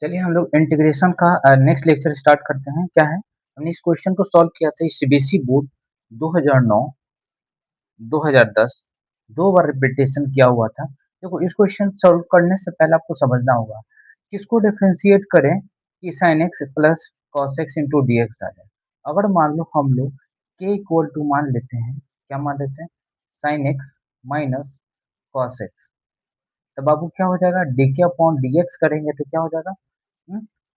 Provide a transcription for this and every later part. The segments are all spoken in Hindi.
चलिए हम लोग इंटीग्रेशन का नेक्स्ट लेक्चर स्टार्ट करते हैं। क्या है, हमने इस क्वेश्चन को सॉल्व किया था सीबीएसई बोर्ड 2009 2010 दो बार रिपीटेशन किया हुआ था। देखो, इस क्वेश्चन सॉल्व करने से पहले आपको समझना होगा किसको डिफरेंशिएट करें कि sine x plus cos x into d x आ जाए। अगर मान लो हम लोग के इक्वल टू मान लेते हैं, क्या मान लेते हैं, sine x minus cos x, तो बाबू क्या हो जाएगा, डी के अपॉन डी एक्स करेंगे तो क्या हो जाएगा,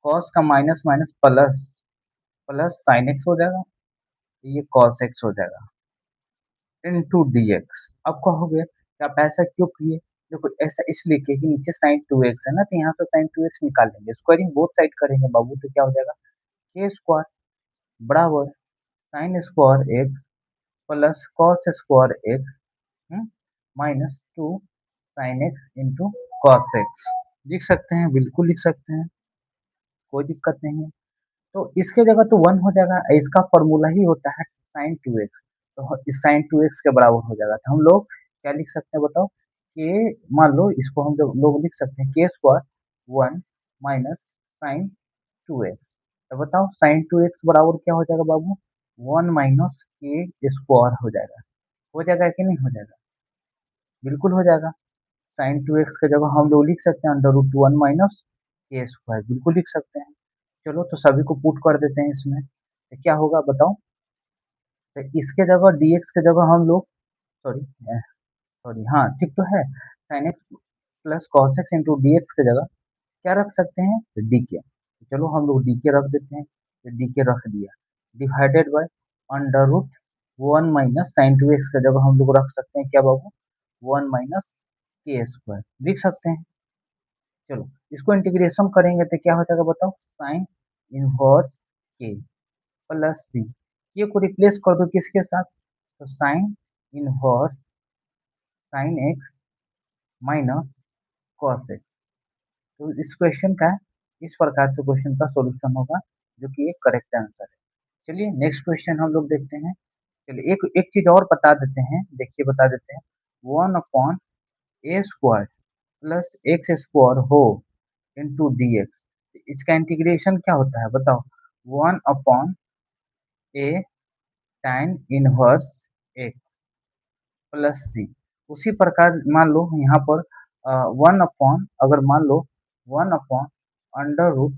कॉस का minus minus plus plus sine x हो जाएगा, ये कॉस एक्स हो जाएगा इनटू dx। अब कहोगे कि आप ऐसा क्यों किए। देखो, ऐसा इसलिए किए कि नीचे साइन 2x है ना, तो यहाँ से साइन 2x निकाल लेंगे, स्क्वायरिंग बोथ साइड करेंगे बाबू, तो क्या हो जाएगा, के स्क्वायर बराबर sine square x plus cos square x minus 2 sine x into cos x. लिख सकते हैं, बिल्कुल लिख सकते हैं, कोई दिक्कत नहीं है। तो इसके जगह तो 1 हो जाएगा, इसका फॉर्मूला ही होता है साइन 2x, तो इस साइन 2x के बराबर हो जाएगा। तो हम लोग क्या लिख सकते हैं बताओ, के मान लो इसको हम लोग लिख सकते हैं के स्क्वायर 1 माइनस साइन 2x। तो बताओ साइन 2x बराबर क्या हो जाएगा बाबू, 1 माइनस के स्क्वायर हो जाएगा कि नहीं हो जाएगा, बिल्कुल हो जाएगा। साइन 2x के जगह हम लोग लिख सकते हैं अंडर रूट 1 माइनस के स्क्वायर, बिल्कुल लिख सकते हैं। चलो तो सभी को पुट कर देते हैं इसमें, तो क्या होगा बताओ, तो इसके जगह dx के जगह हम लोग, सॉरी सॉरी, हाँ ठीक तो है, sign x plus cos x into d x के जगह क्या रख सकते हैं, डी के। चलो हम लोग डी के रख देते हैं, तो डी के रख दिया, divided by under root 1 minus sine 2x के जगह हम लोग रख सकते हैं क्या बाबू, 1 माइनस के स्क्वायर लिख सकते हैं। चलो इसको इंटीग्रेशन करेंगे तो क्या हो जाएगा बताओ, साइन इनवर्स के प्लस सी, ये को रिप्लेस कर दो किसके साथ, तो sign inverse sine x minus cos x. तो इस क्वेश्चन का इस प्रकार से क्वेश्चन का सॉल्यूशन होगा, जो कि एक करेक्ट आंसर है। चलिए नेक्स्ट क्वेश्चन हम लोग देखते हैं। चलिए एक एक चीज और बता देते हैं, देखिए बता देते हैं, 1 अपॉन ए स्क्वायर प्लस एक्स स्क्वायर हो इंटू डी एक्स, इसका इंटीग्रेशन क्या होता है बताओ, 1 अपॉन ए टाइन इनवर्स एक्स प्लस सी। उसी प्रकार मान लो यहाँ पर 1 अपॉन, अगर मान लो 1 अपॉन अंडर रूट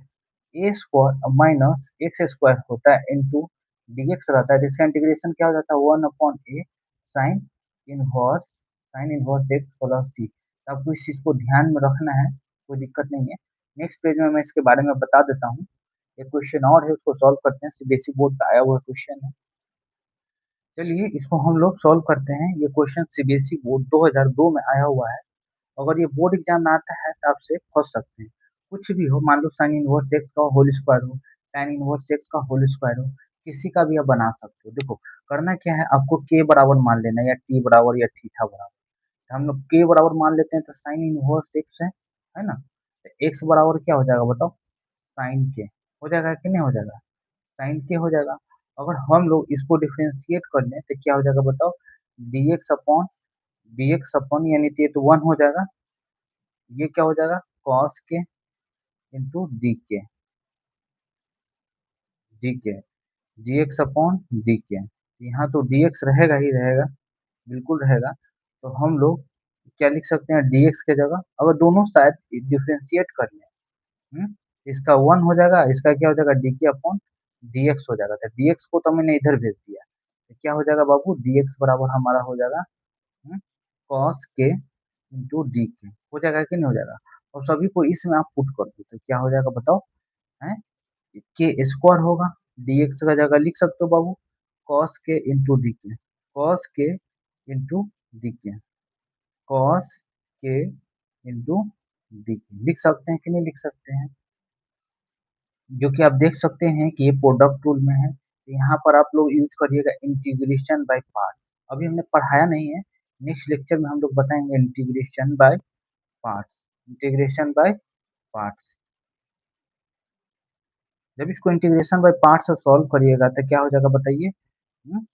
ए स्क्वायर माइनस एक्स स्क्वायर होता है इंटू डी एक्स रहता है, जिसका इंटीग्रेशन क्या हो जाता है, 1 अपॉन ए साइन इनवर्स एक्स प्लस सी। तो आपको इस चीज़ को ध्यान में रखना है, कोई दिक्कत नहीं है। नेक्स्ट पेज में मैं इसके बारे में बता देता हूँ। एक क्वेश्चन और है, उसको सॉल्व करते हैं, सीबीएसई बोर्ड का आया हुआ क्वेश्चन है। चलिए इसको हम लोग सॉल्व करते हैं। ये क्वेश्चन सीबीएसई बोर्ड 2002 में आया हुआ है। अगर ये बोर्ड एग्जाम में आता है तो आपसे फंस सकते हैं। कुछ भी हो, मान लो साइन इनवर्स एक्स का होल स्क्वायर हो, tan इनवर्स एक्स का होल स्क्वायर हो, किसी का भी आप बना सकते हो। देखो करना क्या है, आपको के बराबर मान लेना, या टी बराबर या थीटा बराबर। तो हम लोग के बराबर मान लेते हैं, तो साइन इनवर्स एक्स है ना, तो एक्स बराबर क्या हो जाएगा बताओ, साइन के हो जाएगा कि नहीं हो जाएगा, साइन के हो जाएगा। अगर हम लोग इसको डिफरेंशिएट कर लें तो क्या हो जाएगा बताओ, डी एक्स अपॉन यानी तो ये तो 1 हो जाएगा, ये क्या हो जाएगा, कॉस के इंटू डी के डी एक्स अपॉन डी के। यहाँ तो डी एक्स रहेगा ही रहेगा, बिल्कुल रहेगा। तो हम लोग क्या लिख सकते हैं, डी एक्स के जगह अगर दोनों साइड डिफरेंशिएट कर लें, इसका 1 हो जाएगा, इसका क्या हो जाएगा, डी के अपॉन डी एक्स हो जाएगा। तो डी एक्स को तो मैंने इधर भेज दिया, तो क्या हो जाएगा बाबू, डी एक्स बराबर हमारा हो जाएगा कॉस के इंटू डी के, हो जाएगा कि नहीं हो जाएगा। और सभी को इसमें आप पुट कर दो तो क्या हो जाएगा बताओ, है के स्क्वायर होगा, dx का जगह लिख सकते हो बाबू, cos के इंटू डी के, कॉस के इंटू डी के, कॉस के इंटू डी के लिख सकते हैं कि नहीं लिख सकते हैं। जो कि आप देख सकते हैं कि ये प्रोडक्ट टूल में है, तो यहाँ पर आप लोग यूज करिएगा इंटीग्रेशन बाय पार्ट। अभी हमने पढ़ाया नहीं है, नेक्स्ट लेक्चर में हम लोग बताएंगे integration by parts, integration by parts. जब इसको इंटीग्रेशन बाय पार्ट से सॉल्व करिएगा तो क्या हो जाएगा बताइए, हम्म,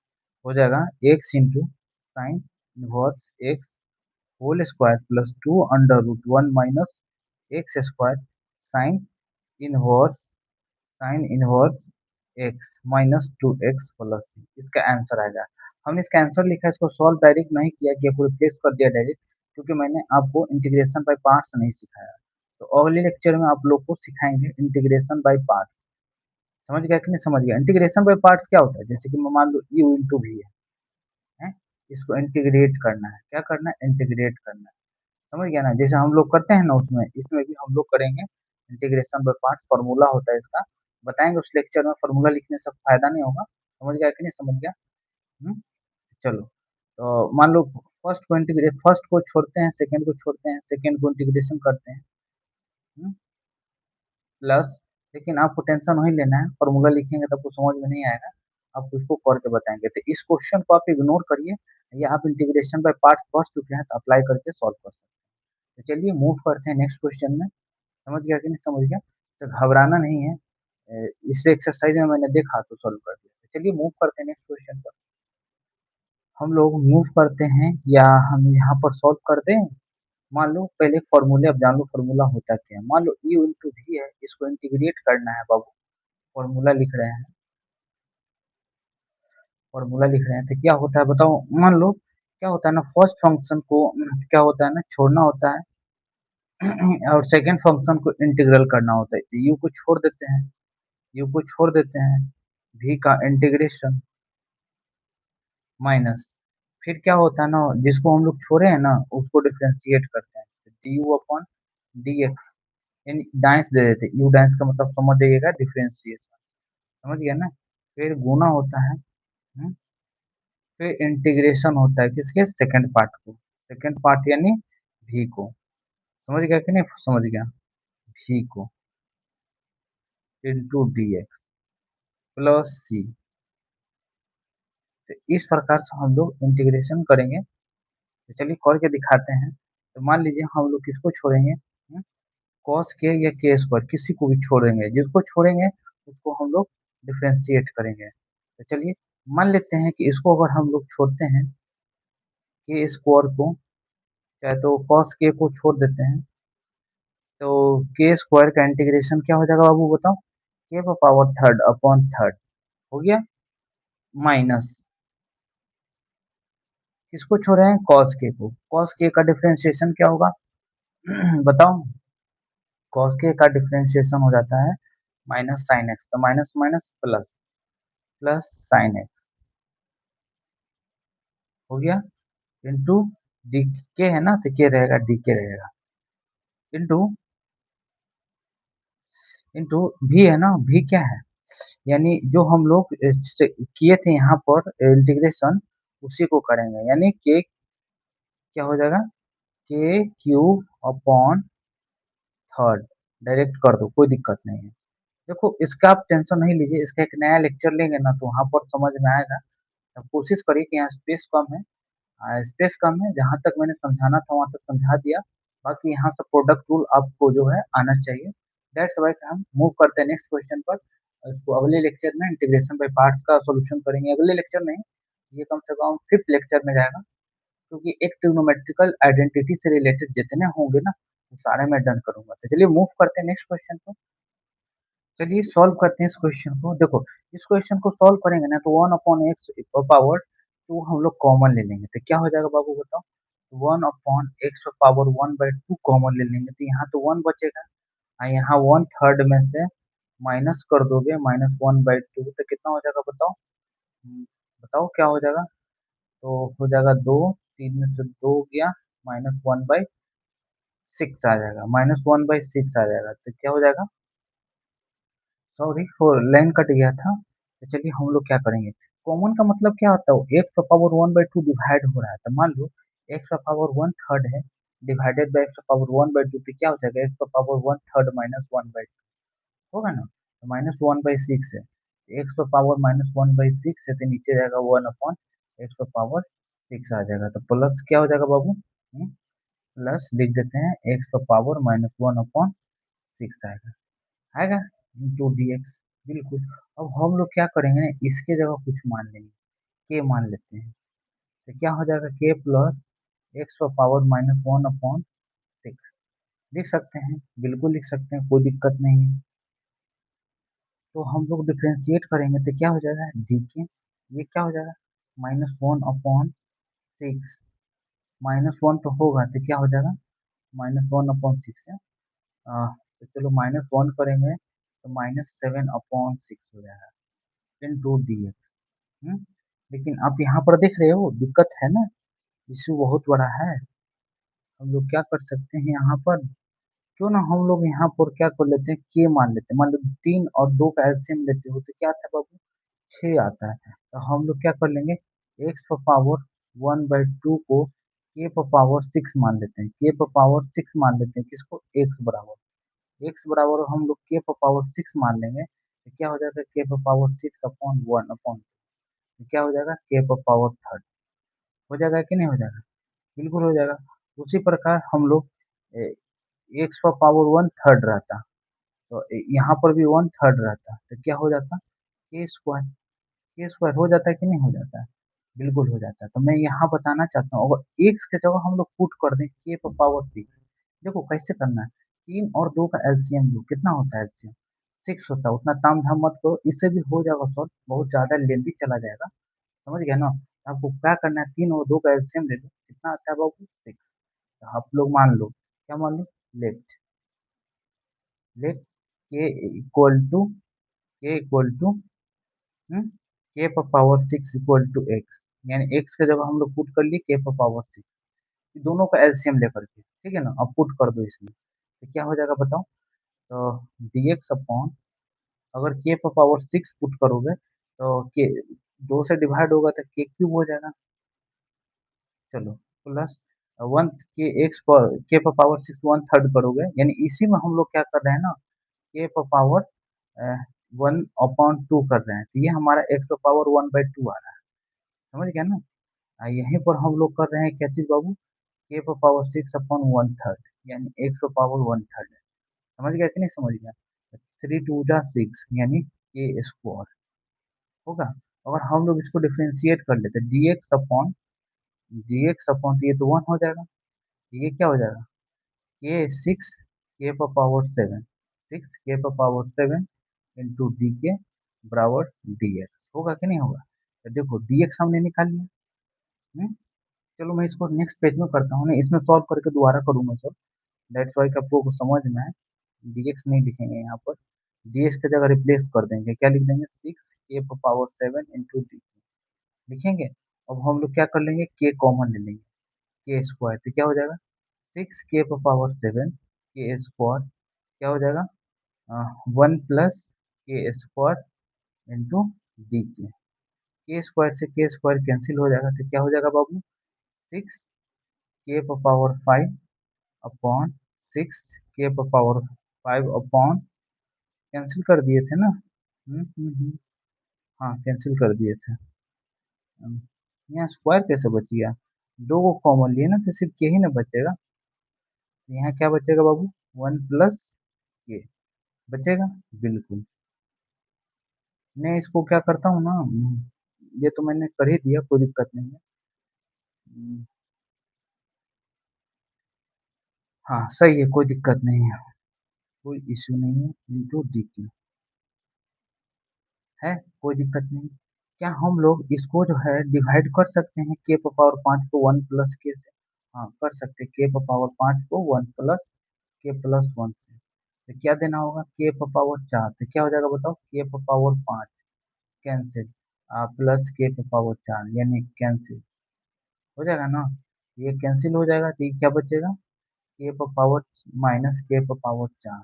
हो जाएगा x into sine inverse x whole square plus 2 under root 1 minus x square sine inverse sine inverse x minus 2x plus C, इसका आंसर आएगा। हमने इसका आंसर लिखा है, इसको सॉल्व डायरेक्ट नहीं किया कि आपको रिप्लेस कर दिया डायरेक्ट, क्योंकि मैंने आपको इंटीग्रेशन बाय पार्ट्स नहीं सिखाया। तो अगले लेक्चर में आप लोग को सिखाएंगे इंटीग्रेशन बाय पार्ट्स। समझ गया कि नहीं समझ गया? इंटीग्रेशन बाय पार्ट्स क्या होता है? जैसे कि मान लो यू इंटू भी है, इसको इंटीग्रेट करना है। क्या करना है? इंटीग्रेट करना है। समझ गया ना? जैसे हम लोग करते हैं ना, उसमें इसमें भी हम लोग करेंगे इंटीग्रेशन बाय पार्ट्स। फॉर्मूला होता है इसका, बताएंगे उस लेक्चर में। फॉर्मूला लिखने से फायदा नहीं होगा। समझ गया कि नहीं समझ गया? हम्म, चलो। तो मान लो फर्स्ट को छोड़ते हैं, सेकंड को छोड़ते हैं, सेकंड को इंटीग्रेशन करते हैं, प्लस। लेकिन आपको टेंशन नहीं लेना है, फॉर्मूला लिखेंगे तो आपको समझ में नहीं आएगा, आपको इसको करके बताएंगे। तो इस क्वेश्चन को आप इग्नोर करिए, या आप इंटीग्रेशन बाय पार्ट्स पढ़ चुके हैं तो अप्लाई करके सॉल्व कर सकते हैं। तो चलिए मूव करते हैं नेक्स्ट क्वेश्चन में। समझ गया कि नहीं समझ गया? तो घबराना नहीं है, इस एक्सरसाइज में मैंने देखा तो सॉल्व कर दिया। तो चलिए मूव करते हैं नेक्स्ट क्वेश्चन पर। हम लोग मूव करते हैं, या हम यहाँ पर सॉल्व कर दें। मान लो पहले फॉर्मूले, अब जान लो फॉर्मूला होता क्या है। मान लो यू इंटू भी है, इसको इंटीग्रेट करना है बाबू। फॉर्मूला लिख रहे हैं, फॉर्मूला लिख रहे हैं तो क्या होता है बताओ। मान लो क्या होता है ना, फर्स्ट फंक्शन को क्या होता है ना, छोड़ना होता है और सेकंड फंक्शन को इंटीग्रल करना होता है। तो यू को छोड़ देते हैं, यू को छोड़ देते हैं, भी का इंटीग्रेशन माइनस, फिर क्या होता है ना, जिसको हम लोग छोड़े हैं ना उसको डिफ्रेंशिएट करते हैं, d u upon d x. डाइस दे देते, यू डाइस का मतलब समझ जाइएगा, डिफ्रेंशिएशन। समझ गया ना? फिर गुना होता है, हम्म, फिर इंटीग्रेशन होता है किसके? सेकंड पार्ट को, सेकंड पार्ट यानी भी को। समझ गया कि नहीं समझ गया? भी को इंटू डी एक्स प्लस सी। तो इस प्रकार से हम लोग इंटीग्रेशन करेंगे। तो चलिए करके दिखाते हैं। तो मान लीजिए हम लोग किसको छोड़ेंगे, कॉस के या के स्क्वायर, किसी को भी छोड़ेंगे, जिसको छोड़ेंगे उसको हम लोग डिफ्रेंशिएट करेंगे। तो चलिए मान लेते हैं कि इसको अगर हम लोग छोड़ते हैं, के स्क्वायर को, चाहे तो कॉस के को छोड़ देते हैं, तो के स्क्वायर का इंटीग्रेशन क्या हो जाएगा बाबू बताओ? के पावर थर्ड अपॉन थर्ड हो गया, माइनस किसको छोड़े हैं? कॉस के को। कॉस के का डिफ्रेंशिएशन क्या होगा बताओ? कॉस के का डिफ्रेंशिएशन हो जाता है माइनस साइन एक्स, तो minus minus plus, plus sine x हो गया, इंटू डी के है ना, तो के रहेगा, डी के रहेगा, इंटू इंटू भी है ना, भी क्या है, यानी जो हम लोग किए थे यहाँ पर इंटीग्रेशन, उसी को करेंगे, यानी के क्या हो जाएगा? के क्यूब अपॉन थर्ड। डायरेक्ट कर दो, कोई दिक्कत नहीं है। देखो इसका आप टेंशन नहीं लीजिए, इसका एक नया लेक्चर लेंगे ना तो वहाँ पर समझ में आएगा। तो कोशिश करिए कि यहाँ स्पेस कम है, स्पेस कम है, जहाँ तक मैंने समझाना था वहाँ तक समझा दिया। बाकी यहाँ से प्रोडक्ट रूल आपको जो है आना चाहिए। दैट्स वाई हम मूव करते हैं नेक्स्ट क्वेश्चन पर। इसको अगले लेक्चर में इंटीग्रेशन बाय पार्ट्स का सॉल्यूशन करेंगे। अगले लेक्चर नहीं, ये कम से कम फिफ्थ लेक्चर में जाएगा, क्योंकि एक ट्रिग्नोमेट्रिकल आइडेंटिटी से रिलेटेड जितने होंगे ना वो सारे मैं डन करूंगा। तो चलिए मूव करते हैं नेक्स्ट क्वेश्चन पर। चलिए सॉल्व करते हैं इस क्वेश्चन को। देखो इस क्वेश्चन को सॉल्व करेंगे ना तो one upon x power two हम लोग कॉमन ले लेंगे, तो क्या हो जाएगा बाबू बताओ? One upon x power one by two common ले लेंगे, तो यहाँ तो वन बचेगा, और यहाँ वन थर्ड में से माइनस कर दोगे, माइनस वन बाई टू, तो कितना हो जाएगा बताओ? बताओ क्या हो जाएगा? तो हो जाएगा दो, तीन में से दो गया, माइनस वन बाई सिक्स आ जाएगा, माइनस वन बाई सिक्स आ जाएगा। तो क्या हो जाएगा? सॉरी फोर लाइन कट गया था। तो चलिए हम लोग क्या करेंगे, कॉमन का मतलब क्या होता है? X power one by two divide हो रहा है, तो मान लो एक्स पावर वन थर्ड है, divided by x power one by two, तो क्या हो जाएगा? X power one third minus one by two होगा ना, तो माइनस वन बाई सिक्स है, x power minus one by six है, तो नीचे जाएगा one upon x power six आ जाएगा, तो प्लस क्या हो जाएगा बाबू? प्लस लिख देते हैं x power minus one upon six आएगा, आएगा इंटू डी एक्स। बिल्कुल। अब हम लोग क्या करेंगे ना, इसके जगह कुछ मान लेंगे, के मान लेते हैं, तो क्या हो जाएगा? के plus x power minus one upon six लिख सकते हैं, बिल्कुल लिख सकते हैं, कोई दिक्कत नहीं है। तो हम लोग डिफ्रेंशिएट करेंगे तो क्या हो जाएगा डी के, ये क्या हो जाएगा -1/6, -1 तो होगा तो क्या हो जाएगा -1/6 है। तो चलो -1 करेंगे तो -7/6 हो जाएगा इंटू डी एक्स। लेकिन आप यहाँ पर देख रहे हो दिक्कत है ना, इशू बहुत बड़ा है। हम लोग क्या कर सकते हैं यहाँ पर, क्यों ना हम लोग यहाँ पर क्या कर लेते हैं के मान लेते हैं, मान लो 3 और 2 का एलसीएम लेते हो तो क्या आता है बाबू 6 आता है। तो हम लोग क्या कर लेंगे एक्स पर पावर 1/2 को के पर पावर 6 मान लेते हैं, के पर पावर 6 मान लेते हैं किसको एक्स बराबर हम लोग के पर पावर 6 मान लेंगे तो क्या हो जाएगा के पर पावर 6/1 क्या हो जाएगा के पर पावर थर्ड, हो जाएगा कि नहीं हो जाएगा, बिल्कुल हो जाएगा। उसी प्रकार हम लोग एक्स पर पावर 1/3 रहता तो यहाँ पर भी 1/3 रहता तो क्या हो जाता के स्क्वायर हो जाता है कि नहीं हो जाता है, बिल्कुल हो जाता है। तो मैं यहाँ बताना चाहता हूँ अगर एक्स के जगह हम लोग पुट कर दें के पर पावर 6, देखो कैसे करना है, 3 और 2 का एलसीएम लो कितना होता है एलसीएम 6 होता है, उतना ताम झाम मत करो, इससे भी हो जाएगा सॉल्व, बहुत ज्यादा लेंथी चला जाएगा, समझ गया ना। आपको क्या करना है 3 और 2 का एलसीएम ले लो कितना आता है बाबू 6। तो आप लोग मान लो क्या मान लो लेट लेट के इक्वल टू के इक्वल टू के पर पावर 6 इक्वल टू एक्स, यानी एक्स के जगह हम लोग पुट कर लिए के पर पावर 6, दोनों का एलसीएम लेकर के, ठीक है ना, अब पुट कर दो इसमें तो क्या हो जाएगा बताओ, तो dx अपॉन अगर के पर पावर 6 पुट करोगे तो के 2 से डिवाइड होगा तो के क्यूब हो जाएगा, चलो प्लस वन के एक्स पर के पर पावर 6 1/3 करोगे, यानी इसी में हम लोग क्या कर रहे हैं ना के पर पावर 1/2 कर रहे हैं, तो ये हमारा एक्स पर पावर 1/2 आ रहा है, समझ गया ना। यहीं पर हम लोग कर रहे हैं क्या चीज बाबू के पर पावर 6/1/3, यानी एक्स पर पावर 1/3 है, समझ गया कि नहीं समझ गया। 3 × 2 = 6 यानी के स्क्वायर होगा। अगर हम लोग इसको डिफ्रेंशिएट कर लेते dx अपॉन तो ये तो 1 हो जाएगा, ये क्या हो जाएगा के 6 के पर पावर 7, 6 के पर पावर 7 इंटू डी के बराबर dx होगा कि नहीं होगा। तो देखो dx हमने निकाल लिया। हम्म, चलो मैं इसको नेक्स्ट पेज में करता हूँ, नहीं इसमें सॉल्व करके दोबारा करूंगा सर, दैट्स वाई कि आपको समझ में है। dx नहीं लिखेंगे यहाँ पर, dx की जगह रिप्लेस कर देंगे, क्या लिख देंगे 6 के पर पावर 7 इंटू डी लिखेंगे। अब हम लोग क्या कर लेंगे के कॉमन ले लेंगे, के स्क्वायर तो क्या हो जाएगा 6 के पर पावर 7 के स्क्वायर क्या हो जाएगा 1 + के स्क्वायर इंटू डी के स्क्वायर से के स्क्वायर कैंसिल हो जाएगा तो क्या हो जाएगा बाबू 6 के पर पावर 5 अपॉन 6 के पर पावर 5 अपॉन कैंसिल कर दिए थे ना। हाँ कैंसिल कर दिए थे। हम्म, यहाँ स्क्वायर कैसे बच गया, दो को कॉमन लिए ना तो सिर्फ के ही ना बचेगा, यहाँ क्या बचेगा बाबू 1 + के बचेगा, बिल्कुल। मैं इसको क्या करता हूँ ना ये तो मैंने कर ही दिया, कोई दिक्कत नहीं है। हम्म, हाँ सही है, कोई दिक्कत नहीं है, कोई इश्यू नहीं है, इंटू डी क्यू है, कोई दिक्कत नहीं। क्या हम लोग इसको जो है डिवाइड कर सकते हैं के पावर 5 को 1 + के से, हाँ कर सकते हैं के पावर 5 को 1 + के+1 से, तो क्या देना होगा के पावर 4 तो क्या हो जाएगा बताओ के पावर 5 कैंसिल प्लस के पावर 4 यानी कैंसिल हो जाएगा ना, ये कैंसिल हो जाएगा तो ये क्या बचेगा के पावर -के पावर 4।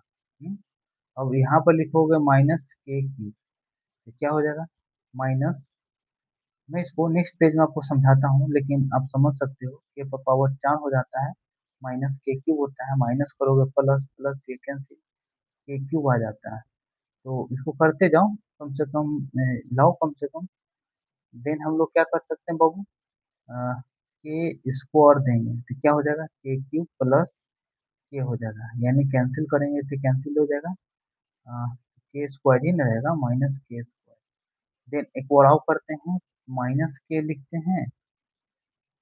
अब यहाँ पर लिखोगे -के क्यूब तो क्या हो जाएगा माइनस, मैं इसको नेक्स्ट पेज में आपको समझाता हूँ लेकिन आप समझ सकते हो के पावर 4 हो जाता है -के क्यूब होता है, माइनस करोगे प्लस प्लस ये कैंसिल के क्यूब आ जाता है। तो इसको करते जाओ कम से कम लाओ कम से कम, देन हम लोग क्या कर सकते हैं बाबू के स्क्वायर देंगे तो क्या हो जाएगा के क्यूब प्लस के हो जाएगा, यानी कैंसिल करेंगे तो कैंसिल हो जाएगा के स्क्वायर ही ना रहेगा -के स्क्वायर। देन एक और आउट करते हैं -के लिखते हैं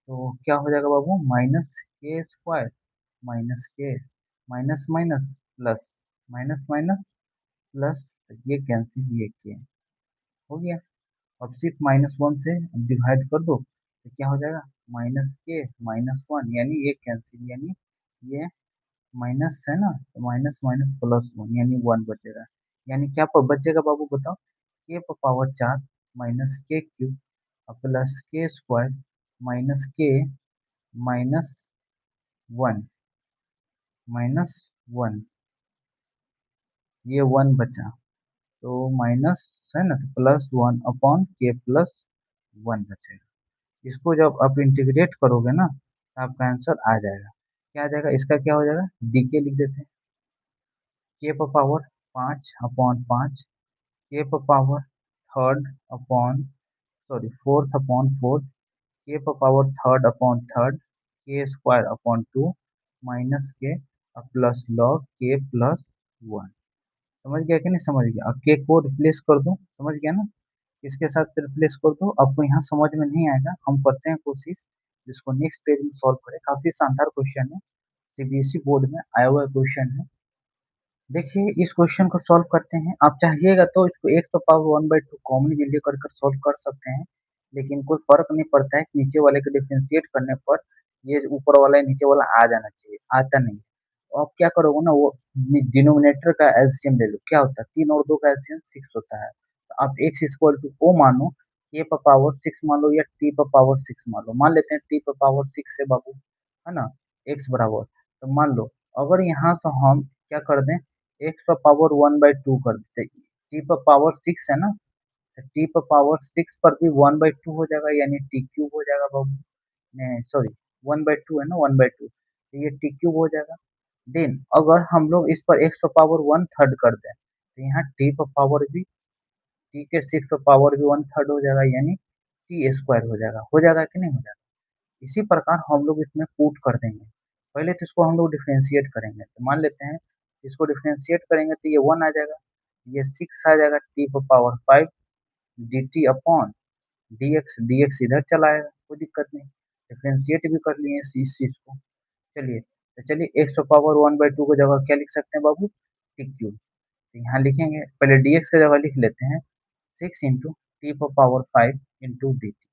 तो क्या हो जाएगा बाबू -के स्क्वायर माइनस के minus minus plus minus minus plus ये कैंसिल ये के हो गया। अब सिर्फ -1 से डिवाइड कर दो तो क्या हो जाएगा, -k -1 यानी ये कैंसिल, यानी ये माइनस है ना, तो माइनस माइनस +1 यानी 1 बचेगा। यानी क्या बचेगा बाबू बताओ, k पर पावर 4 माइनस के क्यूब प्लस के स्क्वायर माइनस के माइनस 1 -1, ये 1 बचा, तो माइनस है ना, तो +1/k+1 बचेगा। इसको जब आप इंटीग्रेट करोगे ना तो आपका आंसर आ जाएगा। क्या आ जाएगा, इसका क्या हो जाएगा, डीके लिख देते हैं, k पर पावर 5/5, k पर power third upon sorry fourth upon fourth, k पर पावर थर्ड अपॉन थर्ड, के स्क्वायर अपॉन 2 माइनस के प्लस लॉग के प्लस 1। समझ गया कि नहीं समझ गया। अब के को रिप्लेस कर दो, समझ गया ना, इसके साथ रिप्लेस कर दो। आपको यहाँ समझ में नहीं आएगा, हम करते हैं कोशिश जिसको नेक्स्ट पेज में सॉल्व करें। काफी शानदार क्वेश्चन है, सीबीएसई बोर्ड में आया हुआ क्वेश्चन है। देखिए इस क्वेश्चन को सॉल्व करते हैं। आप चाहिएगा तो इसको x का पावर 1/2 कॉमन भी लेकर कर सॉल्व कर सकते हैं, लेकिन कोई फर्क नहीं पड़ता है। नीचे वाले को डिफरेंशिएट करने पर ये ऊपर वाला नीचे वाला आ जाना चाहिए, आता नहीं। तो आप क्या करोगे ना, वो डिनोमिनेटर का एलसीएम ले लो। क्या होता है, 3 और 2 का एलसीएम 6 होता है। तो आप x इक्वल टू ओ मानो, k पर पावर 6 मान लो या t पर पावर 6 मान लो। मान लेते हैं t पर पावर 6 है बाबू, है ना, x बराबर। तो मान लो अगर यहाँ से हम क्या कर दें, x पर पावर 1/2 कर देते, t पर पावर 6 है ना, तो t पर पावर 6 पर भी 1/2 हो जाएगा, यानी t क्यूब हो जाएगा बाबू। नहीं सॉरी, 1/2 है ना, 1/2, तो ये t क्यूब हो जाएगा। देन अगर हम लोग इस पर x पर पावर 1/3 कर दें तो यहाँ t पर पावर भी, t के 6 पर पावर भी 1/3 हो जाएगा, यानी टी स्क्वायर हो जाएगा कि नहीं हो जाएगा। इसी प्रकार हम लोग इसमें पुट कर देंगे। पहले तो इसको हम लोग डिफरेंशिएट करेंगे, तो मान लेते हैं इसको डिफरेंशिएट करेंगे तो ये 1 आ जाएगा, ये 6 आ जाएगा, t पर power 5 dt upon dx, dx इधर चला आएगा, कोई दिक्कत नहीं। डिफरेंशिएट भी कर लिए इस चीज को। चलिए तो चलिए x पर पावर 1/2 की जगह क्या लिख सकते हैं बाबू, टी क्यूब। तो यहाँ लिखेंगे, पहले dx की जगह लिख लेते हैं 6 इंटू टी पर पावर 5 इंटू डी टी।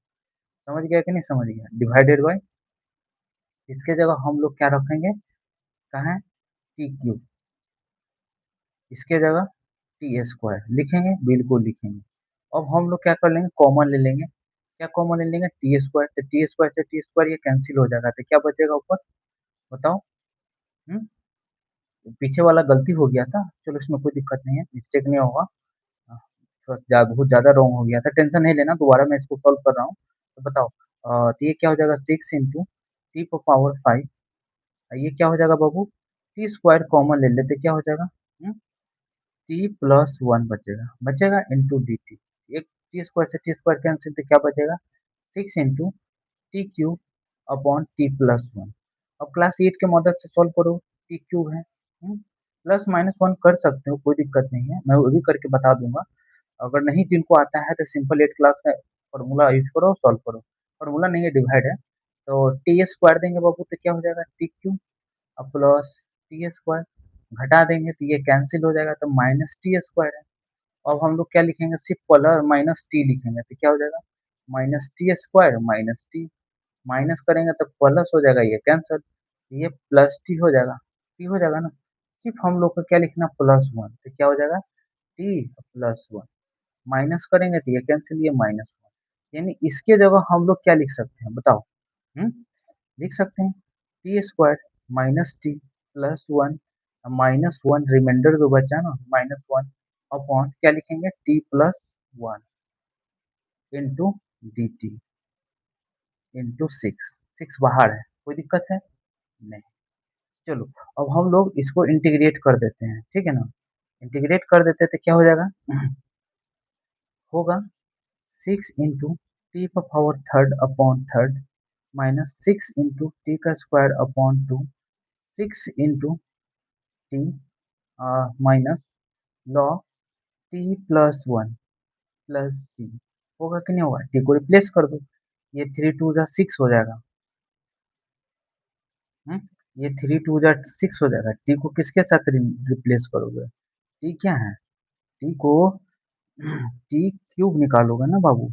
समझ गया कि नहीं समझ गया, डिवाइडेड बाई, इसके जगह हम लोग क्या रखेंगे, कहाँ है, टी क्यूब, इसके जगह टी स्क्वायर लिखेंगे, बिल्कुल लिखेंगे। अब हम लोग क्या कर लेंगे, कॉमन ले लेंगे। क्या कॉमन ले लेंगे, टी स्क्वायर, तो टी स्क्वायर से टी स्क्वायर ये कैंसिल हो जाएगा, तो क्या बचेगा ऊपर बताओ। हम्म, पीछे वाला गलती हो गया था, चलो इसमें कोई दिक्कत नहीं है, मिस्टेक नहीं होगा। हाँ, बहुत ज्यादा रॉन्ग हो गया था, टेंशन नहीं लेना, दोबारा मैं इसको सॉल्व कर रहा हूँ। तो बताओ तो ये क्या हो जाएगा, 6 इंटू टी पर पावर 5, ये क्या हो जाएगा बाबू, टी स्क्वायर कॉमन ले लेते, क्या हो जाएगा, t+1 बचेगा, इंटू डी टी। एक टी स्क्वायर से टी स्क्वायर कैंसिल, तो क्या बचेगा, 6 into T cube upon t+1। अब क्लास 8 के मदद से सॉल्व करो, टी क्यूब है, +-1 कर सकते हो, कोई दिक्कत नहीं है, मैं वो भी करके बता दूंगा। अगर नहीं जिनको आता है तो सिंपल 8 क्लास का फॉर्मूला यूज करो, सॉल्व करो। फॉर्मूला नहीं है, डिवाइड है, तो टी स्क्वायर देंगे बाबू तो क्या हो जाएगा, टी क्यूब अब प्लस टी स्क्वायर, घटा देंगे तो ये कैंसिल हो जाएगा, तो माइनस टी स्क्वायर है। अब हम लोग क्या लिखेंगे, सिर्फ प्लस माइनस टी लिखेंगे, तो क्या हो जाएगा, minus T square minus T, minus करेंगे तो प्लस हो जाएगा, ये कैंसिल, ये प्लस टी हो जाएगा, टी हो जाएगा ना। सिर्फ हम लोग को क्या लिखना, +1, तो क्या हो जाएगा, t+1, माइनस करेंगे तो ये कैंसिल, ये -1, यानी इसके जगह हम लोग क्या लिख सकते हैं बताओ। हम्म, लिख सकते हैं t square minus t plus 1, -1 remainder जो बचा ना, -1 अपॉन क्या लिखेंगे, t+1 into D T into 6, 6 बाहर है, कोई दिक्कत है नहीं। चलो अब हम लोग इसको इंटीग्रेट कर देते हैं, ठीक है ना, इंटीग्रेट कर देते हैं तो क्या हो जाएगा, होगा 6 इंटू टी पर power third upon third minus 6 into t का square upon 2, 6 into t minus log t+1 plus C, होगा कि नहीं होगा, टी को रिप्लेस कर दो, ये 3 2 6 हो जाएगा। हम्म, ये 3 2 6 हो जाएगा, टी को किसके साथ रिप्लेस करोगे, टी क्या है, टी को टी क्यूब निकालोगे ना बाबू,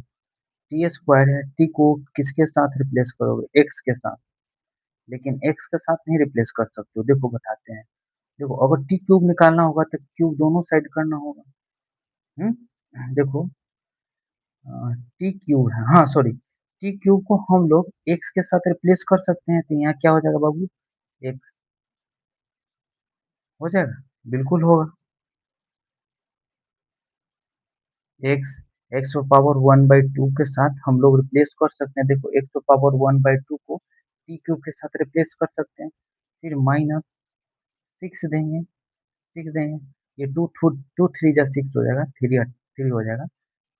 टी स्क्वायर है, टी को किसके साथ रिप्लेस करोगे, एक्स के साथ, लेकिन एक्स के साथ नहीं रिप्लेस कर सकते हो, देखो बताते हैं। देखो अगर टी क्यूब निकालना होगा तो क्यूब दोनों साइड करना होगा। देखो टी क्यूब है, हाँ सॉरी, टी क्यूब को हम लोग एक्स के साथ रिप्लेस कर सकते हैं, तो यहाँ क्या हो जाएगा बाबू, एक्स हो जाएगा, बिल्कुल होगा। एक्स एक्स पावर 1/2 के साथ हम लोग रिप्लेस कर सकते हैं, देखो एक्स पावर 1/2 को टी क्यूब के साथ रिप्लेस कर सकते हैं। फिर माइनस सिक्स देंगे, सिक्स देंगे, ये टू टू टू थ्री जा सिक्स हो जाएगा, थ्री थ्री हो जाएगा।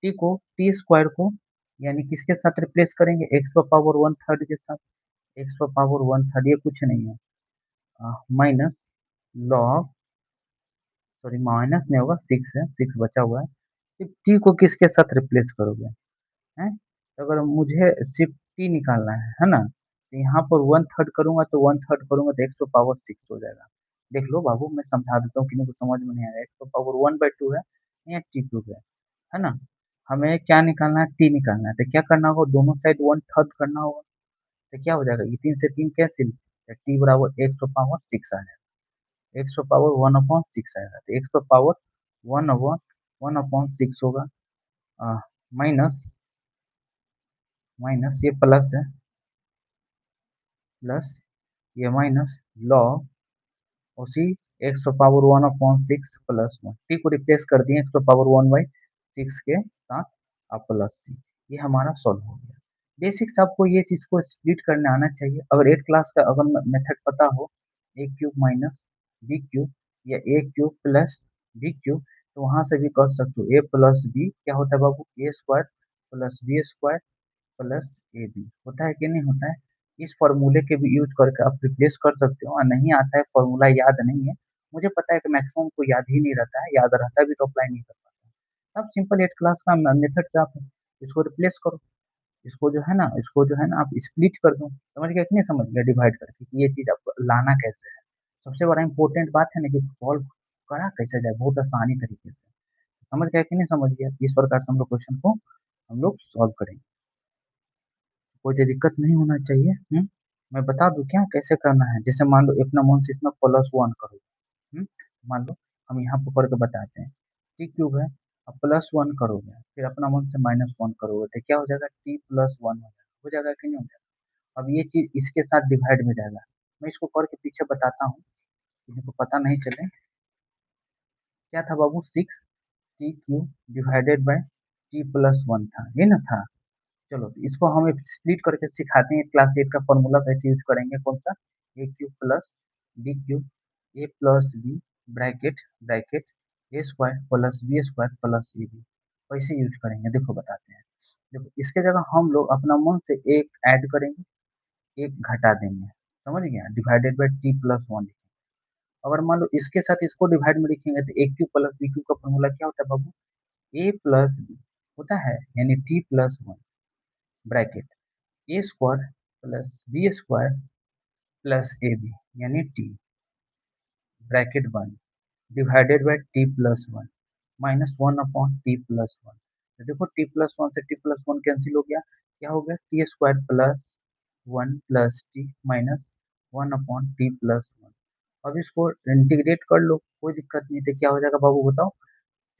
टी को टी स्क्वायर को यानी किसके साथ रिप्लेस करेंगे, एक्स पावर 1/3 के साथ, एक्स पावर 1/3 ये कुछ नहीं है, माइनस लॉग, सॉरी माइनस नहीं होगा, सिक्स है, सिक्स बचा हुआ है। सिर्फ टी को किसके साथ रिप्लेस करोगे, हैं, तो अगर मुझे सिर्फ टी निकालना है ना, तो यहाँ पर 1/3 करूंगा तो 1/3 करूंगा तो एक्स पावर 6 हो जाएगा। देख लो बाबू मैं समझा देता हूँ, किसी को समझ में नहीं आया, एक्स पावर 1/2 है या टी क्यूब है ना, हमें क्या निकालना है, टी निकालना है, तो क्या करना होगा, दोनों साइड 1/3 करना होगा, तो क्या हो जाएगा, ये तीन से तीन कैंसिल, टी बराबर एक्स पावर 6 आ जाएगा, एक्स पावर 1/6 आएगा, तो एक्स पावर 1/1/6 होगा, माइनस माइनस ये प्लस है, प्लस ये माइनस लॉग उसी x power 1/6 plus one, T को रिप्लेस कर दिए एक्स पावर 1/6 के साथ, आप प्लस सी, ये हमारा सॉल्व हो गया। बेसिक्स आपको ये चीज को स्प्लिट करने आना चाहिए, अगर 8 क्लास का अगर मेथड पता हो, ए क्यूब माइनस बी क्यूब या ए क्यूब प्लस बी क्यूब, तो वहां से भी कर सकते हो, ए प्लस बी क्या होता है बाबू, a square plus b square plus a b होता है कि नहीं होता है। इस फॉर्मूले के भी यूज करके आप रिप्लेस कर सकते हो, और नहीं आता है फॉर्मूला याद नहीं है, मुझे पता है कि मैक्सिमम को याद ही नहीं रहता है, याद रहता भी तो अप्लाई नहीं कर पाता। अब सिंपल 8 क्लास का मेथड से आप इसको रिप्लेस करो, इसको जो है ना, इसको जो है ना आप स्प्लिट कर दो, समझ गया कि नहीं समझ गया, डिवाइड करके कि ये चीज आपको लाना कैसे है। सबसे बड़ा इंपॉर्टेंट बात है ना कि सॉल्व करा कैसे जाए बहुत आसानी तरीके से, समझ गया कि नहीं समझ गया, इस प्रकार से हम लोग क्वेश्चन को हम लोग सॉल्व करेंगे, कोई दिक्कत नहीं होना चाहिए। मैं बता दूं क्या कैसे करना है, जैसे मान लो अपना मन से इसमें +1 करो, मान लो हम यहाँ पर करके बताते हैं, टी क्यूब है, अब +1 करोगे, फिर अपना मन से -1 करोगे, तो क्या हो जाएगा, t+1 हो जाएगा कि नहीं हो जाएगा। अब ये चीज इसके साथ डिवाइड में जाएगा, मैं इसको करके पीछे बताता हूँ, किसी को पता नहीं चले, क्या था बाबू, 6 t³ डिवाइडेड बाय t+1 था, ये ना था। चलो तो इसको हम स्प्लिट करके सिखाते हैं, क्लास 8 का फॉर्मूला कैसे यूज करेंगे, कौन सा, a cube plus b cube, a plus b bracket bracket a square plus b square plus a b, कैसे यूज करेंगे देखो बताते हैं। देखो इसके जगह हम लोग अपना मन से एक ऐड करेंगे, एक घटा देंगे, समझ गया, डिवाइडेड बाय t+1। अगर मान लो इसके साथ इसको डिवाइड में लिखेंगे तो ए क्यूब प्लस बी क्यूब का फॉर्मूला क्या होता है बाबू, ए प्लस बी होता है, यानी t+1 bracket a square plus b square plus a b यानी t bracket one divided by t+1 -1/t+1। तो देखो t+1 से t+1 कैंसिल हो गया, क्या हो गया, T square plus 1 plus T minus 1/t+1। अब इसको इंटीग्रेट कर लो, कोई दिक्कत नहीं, तो क्या हो जाएगा बाबू बताओ,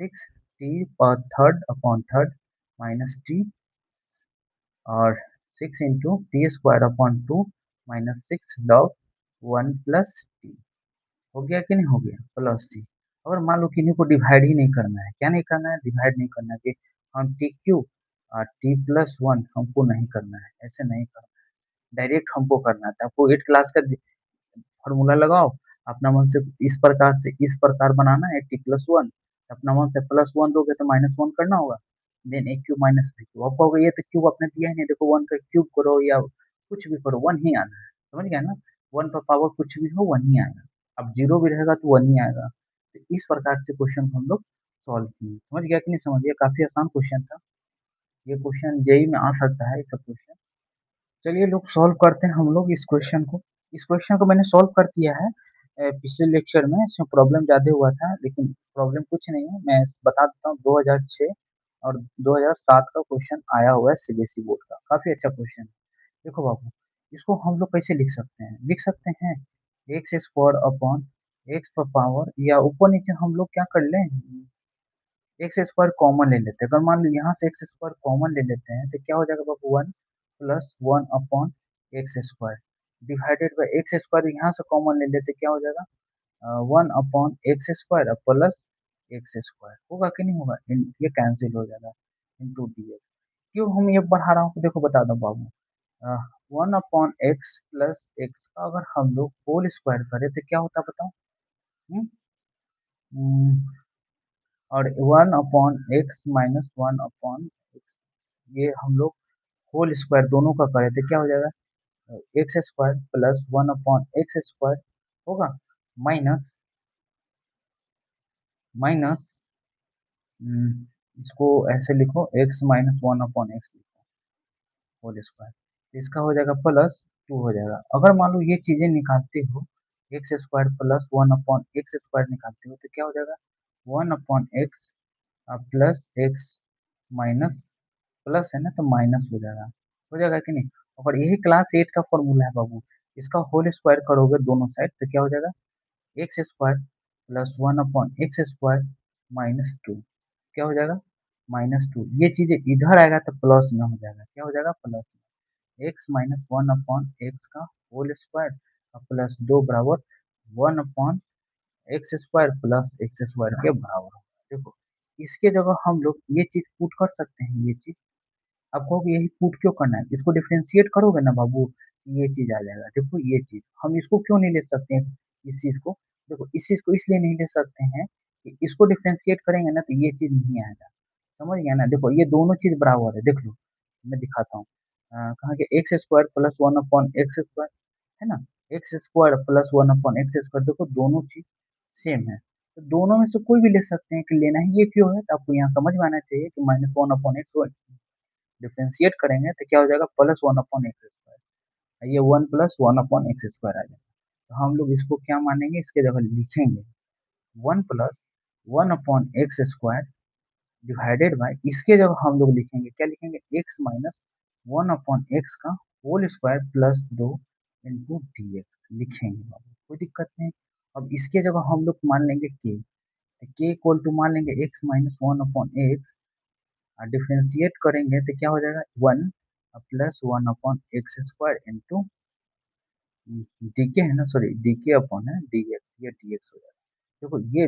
6t/3 माइनस टी और 6 × t² -6 log 1 + t हो गया कि नहीं हो गया, प्लस टी। अगर मान लो किन्हीं को डिवाइड ही नहीं करना है, क्या नहीं करना है, डिवाइड नहीं करना है कि हम टी क्यू और t+1 हमको नहीं करना है, ऐसे नहीं करना है, डायरेक्ट हमको करना है, तो आपको 8 क्लास का फॉर्मूला लगाओ, अपना मन से इस प्रकार बनाना है t+1, अपना मन से +1 दोगे तो -1 करना होगा, देन ए क्यूब माइनस बी क्यूब, आप कहोगे ये तो क्यूब आपने दिया ही नहीं, देखो 1 का क्यूब करो या कुछ भी करो 1 ही आना है, समझ गया ना, 1 का पावर कुछ भी हो 1 ही आएगा, अब जीरो भी रहेगा तो 1 ही आएगा। तो इस प्रकार से क्वेश्चन को हम लोग सॉल्व किए, समझ गया कि नहीं समझ गया, काफी आसान क्वेश्चन था, ये क्वेश्चन जेई में आ सकता है, ये सब क्वेश्चन। चलिए लोग सॉल्व करते हैं हम लोग इस क्वेश्चन को, इस क्वेश्चन को मैंने सॉल्व कर दिया है, पिछले लेक्चर में इसमें प्रॉब्लम ज़्यादा हुआ था, लेकिन प्रॉब्लम कुछ नहीं है, मैं बता देता हूँ। 2006 और 2007 का क्वेश्चन आया हुआ है सीबीएसई बोर्ड का, काफ़ी अच्छा क्वेश्चन है। देखो बाबू, इसको हम लोग कैसे लिख सकते हैं? लिख सकते हैं एक्स स्क्वायर अपॉन एक्स पर पावर, या ऊपर नीचे हम लोग क्या कर लें, एक्स स्क्वायर कॉमन ले लेते हैं। अगर मान लो यहाँ से एक्स स्क्वायर कॉमन ले लेते हैं तो क्या हो जाएगा बाबू, one plus one upon x square divided by x square, यहाँ से कॉमन ले लेते क्या हो जाएगा, one upon x square plus x square. होगा कि नहीं होगा, ये कैंसिल हो जाएगा इंटू डी एक्स। क्यों हम ये बढ़ा रहा हूँ देखो बता दो बाबू, one upon x plus x का अगर हम लोग होल स्क्वायर करें तो क्या होता है बताओ। हम्म? हम्म, और one upon x minus one upon x, ये हम लोग होल स्क्वायर दोनों का करें तो क्या हो जाएगा, x square plus one upon x square होगा, माइनस माइनस इसको ऐसे लिखो, x minus one upon x लिखो होल स्क्वायर, तो इसका हो जाएगा प्लस टू हो जाएगा। अगर मान लो ये चीजें निकालते हो, x square plus one upon x square निकालते हो तो क्या हो जाएगा, one upon x plus x minus, plus है ना तो माइनस हो जाएगा कि नहीं। और यही क्लास 8 का फॉर्मूला है बाबू, इसका होल स्क्वायर करोगे दोनों साइड तो क्या हो जाएगा, x square plus one upon x square minus two, क्या हो जाएगा, माइनस टू। ये चीजें इधर आएगा तो प्लस में हो जाएगा, क्या हो जाएगा, plus x minus one upon x का होल स्क्वायर प्लस दो बराबर one upon x square plus x square के बराबर होगा। देखो इसके जगह हम लोग ये चीज पुट कर सकते हैं, ये चीज आप कहोगे यही पुट क्यों करना है, इसको डिफरेंशिएट करोगे ना बाबू, ये चीज आ जाएगा। देखो ये चीज हम इसको क्यों नहीं ले सकते हैं, इस चीज को, देखो इस चीज को इसलिए नहीं ले सकते हैं कि इसको डिफरेंशिएट करेंगे ना तो ये चीज नहीं आएगा, समझ गया ना। देखो ये दोनों चीज बराबर है, देख लो मैं दिखाता हूँ। कहा कि x square plus one upon x square है ना, x square plus one upon x square, देखो दोनों चीज सेम है, तो दोनों में से कोई भी ले सकते हैं। कि लेना ही ये क्यों है, तो आपको यहाँ समझ में आना चाहिए कि minus one upon x differentiate करेंगे तो क्या हो जाएगा, plus one upon x square, ये one plus one upon x square आ जाएगा। तो हम लोग इसको क्या मानेंगे, इसके जगह लिखेंगे one plus one upon x square divided by, इसके जगह हम लोग लिखेंगे क्या, लिखेंगे x minus one upon x का होल स्क्वायर प्लस दो इंटू डी एक्स लिखेंगे बाबू, कोई दिक्कत नहीं। अब इसके जगह हम लोग मान लेंगे के इक्वल टू मान लेंगे x minus one upon x, differentiate करेंगे तो क्या हो जाएगा, one plus one upon x square into d k है ना, सॉरी डीके अपॉन है डी एक्स, ये डी एक्स हो जाएगा। देखो ये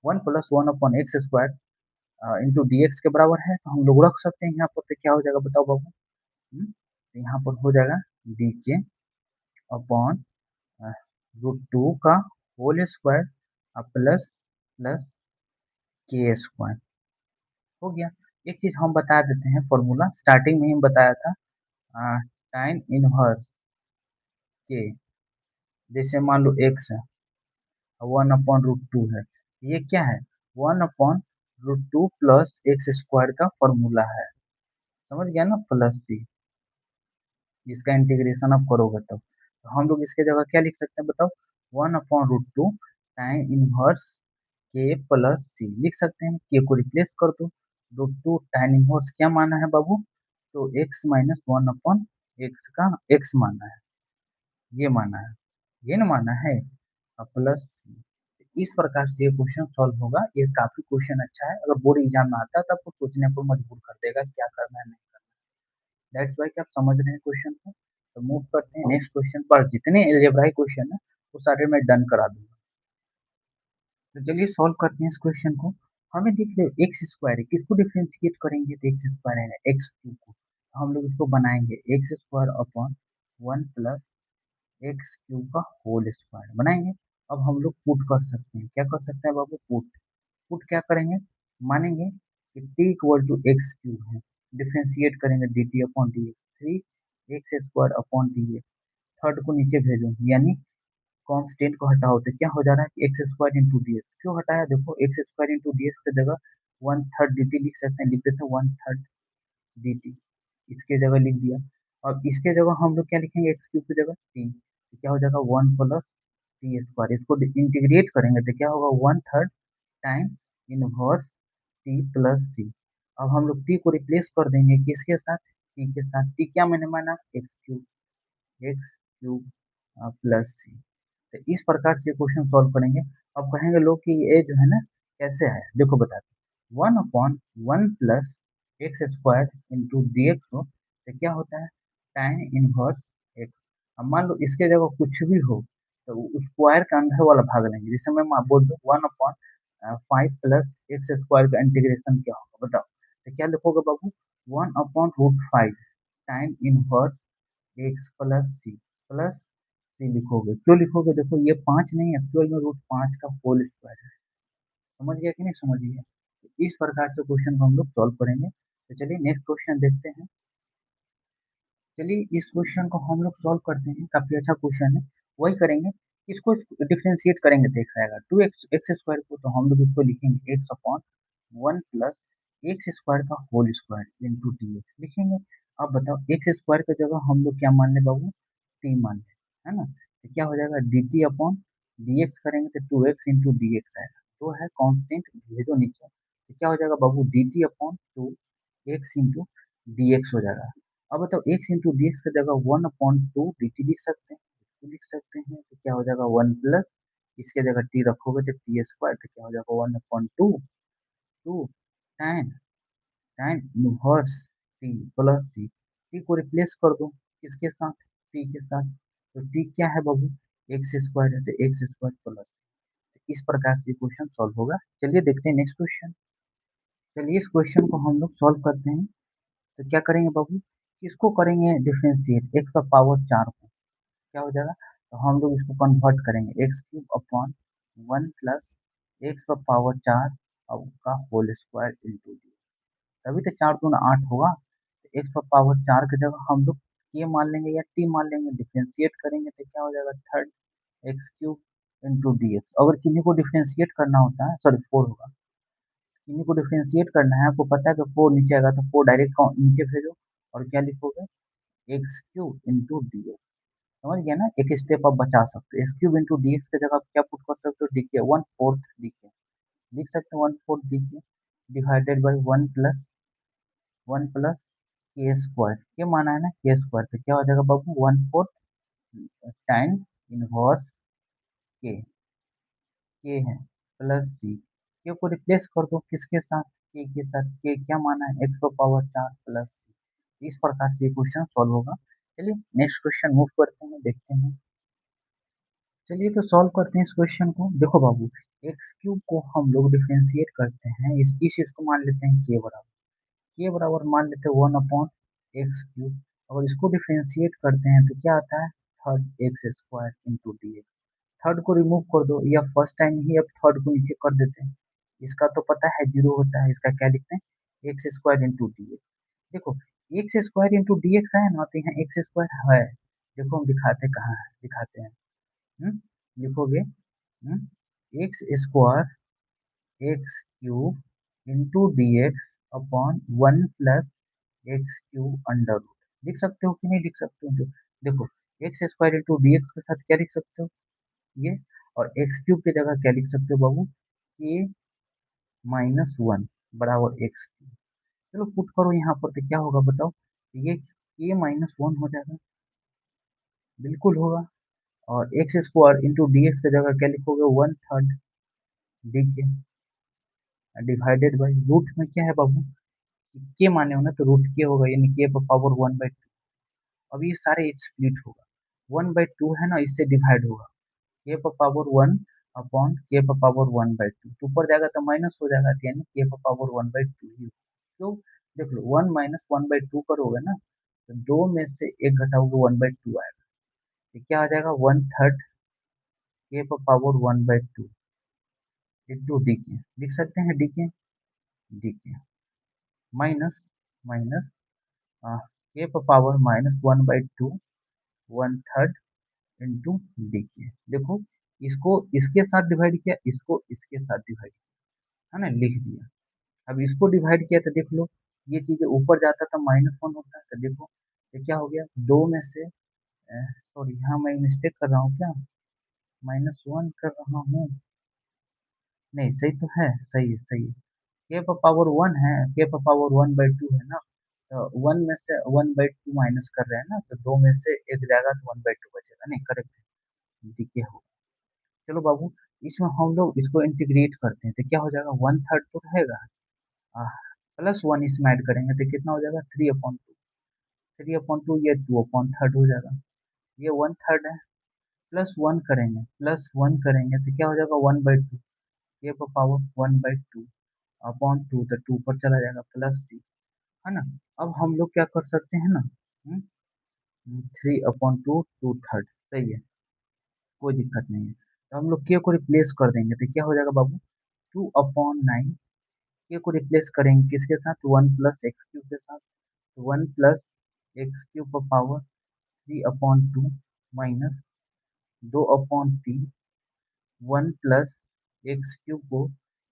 one plus one upon x square into d x के बराबर है, तो हम लोग रख सकते हैं यहाँ पर, तो क्या हो जाएगा बताओ बाबू। तो यहाँ पर हो जाएगा डी के अपॉन रूट टू का होल स्क्वायर प्लस प्लस के स्क्वायर हो गया। एक चीज हम बता देते हैं, फॉर्मूला स्टार्टिंग में ही बताया था, टाइन इनवर्स के, जैसे मान लो एक्स है, वन अपॉन रूट टू है, ये क्या है, one upon root two plus x square का फॉर्मूला है, समझ गया ना, प्लस सी, जिसका इंटीग्रेशन आप करोगे तो हम लोग इसके जगह क्या लिख सकते हैं बताओ, one upon root two time inverse के प्लस सी लिख सकते हैं। के को रिप्लेस कर दो, रूट टू टाइम इनवर्स क्या माना है बाबू, तो x minus one upon x का एक्स माना है, ये माना है, ये ना माना है, प्लस इस प्रकार से ये क्वेश्चन सॉल्व होगा। ये काफी क्वेश्चन अच्छा है, अगर बोर्ड एग्जाम में आता है तो आपको सोचने पर मजबूर कर देगा क्या करना है नहीं करना। दैट्स वाई कि आप समझ रहे हैं क्वेश्चन को। तो मूव करते हैं नेक्स्ट क्वेश्चन पर, जितने एल्जेब्राइक क्वेश्चन है वो सारे मैं डन करा दूंगा। तो चलिए सॉल्व करते हैं इस क्वेश्चन को। हमें देख लो एक्स स्क्वायर है, किसको डिफ्रेंशिएट करेंगे तो एक्स स्क्वायर है एक्स क्यूब को, तो हम लोग इसको बनाएंगे x square upon one plus x cube का होल स्क्वायर बनाएंगे। अब हम लोग पुट कर सकते हैं, क्या कर सकते हैं बाबू, पुट। पुट क्या करेंगे, मानेंगे कि t equal to x cube है, डिफ्रेंशिएट करेंगे d t upon d x, three x square upon d x, third को नीचे भेजो, यानी कॉन्स्टेंट को हटाओ तो क्या हो जा रहा है, x square into d x. क्यों हटाया, देखो x square into d x की जगह वन थर्ड डी टी लिख सकते हैं, लिख देते हैं वन थर्ड डी टी, इसके जगह लिख दिया। और इसके जगह हम लोग क्या लिखेंगे, एक्स क्यूब की जगह टी, तो क्या हो जाएगा वन प्लस टी स्क्वायर, इसको इंटीग्रेट करेंगे तो क्या होगा 1/3 टाइम इनवर्स टी प्लस सी। अब हम लोग टी को रिप्लेस कर देंगे किसके साथ, टी के साथ। टी क्या मैंने माना, एक्स क्यूब प्लस सी। तो इस प्रकार से क्वेश्चन सॉल्व करेंगे। अब कहेंगे लोग कि ये जो है ना कैसे है, देखो बताते, 1/1 plus x square into d x हो तो क्या होता है tan इनवर्स एक्स। अब मान लो इसके जगह कुछ भी हो तो उस स्क्वायर का अंदर वाला भाग लेंगे। जैसे मैं बोल दूँ 1/5 प्लस एक्स स्क्वायर का इंटीग्रेशन क्या होगा बताओ, तो क्या लिखोगे बाबू, 1/√5 टाइम इनवर्स एक्स प्लस सी लिखोगे। क्यों लिखोगे, देखो ये 5 नहीं, एक्चुअल में √5 का होल स्क्वायर है। समझ गया कि नहीं समझ गया। तो इस प्रकार से क्वेश्चन को हम लोग सॉल्व करेंगे। तो चलिए नेक्स्ट क्वेश्चन देखते हैं। चलिए इस क्वेश्चन को हम लोग सॉल्व करते हैं, काफी अच्छा क्वेश्चन है। वही करेंगे, इसको डिफरेंशिएट करेंगे तो एक्स आएगा 2x स्क्वायर को, तो हम लोग इसको लिखेंगे x/1 प्लस एक्स स्क्वायर का whole square into d x लिखेंगे। अब बताओ एक्स स्क्वायर की जगह हम लोग क्या मान ले बाबू, टी मान ले, है ना। तो क्या हो जाएगा D t upon d x करेंगे तो 2x इंटू डी एक्स आएगा, तो है कॉन्स्टेंट भेजो नीचे। तो क्या हो जाएगा बाबू, d t upon 2x into d x हो जाएगा। अब बताओ एक्स इंटू डी एक्स की जगह 1/2 डी टी लिख सकते हैं, लिख सकते हैं। तो क्या हो जाएगा 1 प्लस, इसके जगह टी रखोगे तो टी स्क्वायर, तो क्या हो जाएगा 1/2 two tan tan inverse t plus c. T को रिप्लेस कर दो किसके साथ, टी के साथ। तो टी क्या है बाबू, एक्स स्क्वायर है, तो एक्स स्क्वायर प्लस। इस प्रकार से क्वेश्चन सॉल्व होगा। चलिए देखते हैं नेक्स्ट क्वेश्चन। चलिए इस क्वेश्चन को हम लोग सॉल्व करते हैं। तो क्या करेंगे बाबू, किसको करेंगे डिफरेंशिएट, एक्स का पावर 4 को, क्या हो जाएगा, तो हम लोग इसको कन्वर्ट करेंगे x³ अपॉन 1 प्लस एक्स का पावर 4 अब का होल स्क्वायर इंटू डी। तभी तो 4 दूना 8 होगा। तो एक्स का पावर 4 की जगह हम लोग के मान लेंगे या टी मान लेंगे, डिफरेंशिएट करेंगे तो क्या हो जाएगा third x³ into d x. अगर किन्हीं को डिफरेंशिएट करना होता है, सॉरी 4 होगा, किन्हीं को डिफरेंशिएट करना है, आपको पता है कि 4 नीचे आएगा तो 4 डायरेक्ट नीचे भेजो और क्या लिखोगे x³ इंटू डी एक्स। समझ गया ना, एक स्टेप आप बचा सकते हो। x³ इंटू डी एक्स की जगह आप क्या पुट कर सकते हो, डी के 1/4 डी के लिख सकते हो, 1/4 डी के डिवाइडेड बाई 1 प्लस के स्क्वायर, के माना है ना के स्क्वायर, तो क्या हो जाएगा बाबू 1/4 टाइम इनवर्स के है प्लस सी। के को रिप्लेस कर दो किसके साथ, के साथ। के क्या माना है, एक्स का पावर 4 प्लस सी। इस प्रकार से क्वेश्चन सॉल्व होगा। चलिए नेक्स्ट क्वेश्चन मूव करते हैं, देखते हैं। चलिए तो सॉल्व करते हैं इस क्वेश्चन को। देखो बाबू, x³ को हम लोग डिफरेंशिएट करते हैं, इस चीज को मान लेते हैं के बराबर मान लेते हैं 1/x³। अगर इसको डिफरेंशिएट करते हैं तो क्या आता है third x square into d x. Third को रिमूव कर दो, या फर्स्ट टाइम ही अब थर्ड को नीचे कर देते हैं। इसका तो पता है जीरो होता है, इसका क्या लिखते हैं x square into d x. देखो x square into d x है ना, तो यहाँ एक्स स्क्वायर है। देखो हम दिखाते कहाँ है, दिखाते हैं। हम्म, लिखोगे x square x³ into d x upon 1 plus x³ under root. लिख सकते हो कि नहीं लिख सकते हो, देखो x square into d x के साथ क्या लिख सकते हो ये, और x³ की जगह क्या लिख सकते हो बाबू, k-1 बराबर x³। चलो पुट करो यहाँ पर तो क्या होगा बताओ, ये k-1 हो जाएगा, बिल्कुल होगा। और x square into d x की जगह क्या लिखोगे 1/3 डी के डिवाइडेड बाई रूट में क्या है बाबू, के माने हो ना तो रूट के होगा, यानी के पावर 1/2। अब ये सारे स्प्लिट होगा, 1/2 है ना, इससे डिवाइड होगा, के पावर 1 अपॉन के पावर 1/2, तो ऊपर जाएगा तो माइनस हो जाएगा, तो यानी के पावर 1/2 ही। तो देख लो 1 माइनस 1/2 करोगे ना, तो दो में से एक घटाओगे 1/2 आएगा, तो क्या आ जाएगा 1/3 के पावर 1/2 इंटू डी के। लिख सकते हैं डी के माइनस माइनस के पावर -1/2 1/3 इंटू डी के। देखो इसको इसके साथ डिवाइड किया, इसको इसके साथ डिवाइड किया, है ना, लिख दिया। अब इसको डिवाइड किया तो देख लो ये चीजें ऊपर जाता तो -1 होता है, तो देखो ये क्या हो गया, दो में से सॉरी यहाँ मैं मिस्टेक कर रहा हूँ क्या, -1 कर रहा हूँ। नहीं, सही तो है, सही है, सही है। के पावर 1 है, के पावर 1/2 है ना, तो 1 में से 1/2 माइनस कर रहे हैं ना, तो 2 में से 1 जाएगा तो 1/2 बचेगा। नहीं, करेक्ट है, डीके हो। चलो बाबू, इसमें हम लोग इसको इंटीग्रेट करते हैं तो क्या हो जाएगा, 1/3 तो रहेगा, प्लस 1 इसमें ऐड करेंगे तो कितना हो जाएगा, 3/2। 3/2 ये 2/3 हो जाएगा, ये 1/3 है। प्लस 1 करेंगे तो क्या हो जाएगा, 1/2, के पावर 1/2 अपॉन 2, तो 2 पर चला जाएगा, प्लस 3, है ना। अब हम लोग क्या कर सकते हैं ना, 3/2 2/3 सही है, कोई दिक्कत नहीं है। तो हम लोग के को रिप्लेस कर देंगे तो क्या हो जाएगा बाबू, 2/9। के को रिप्लेस करेंगे किसके साथ, 1 + x³ के साथ, तो 1 + x³ का पावर 3/2 माइनस 2/3, 1 + x³ को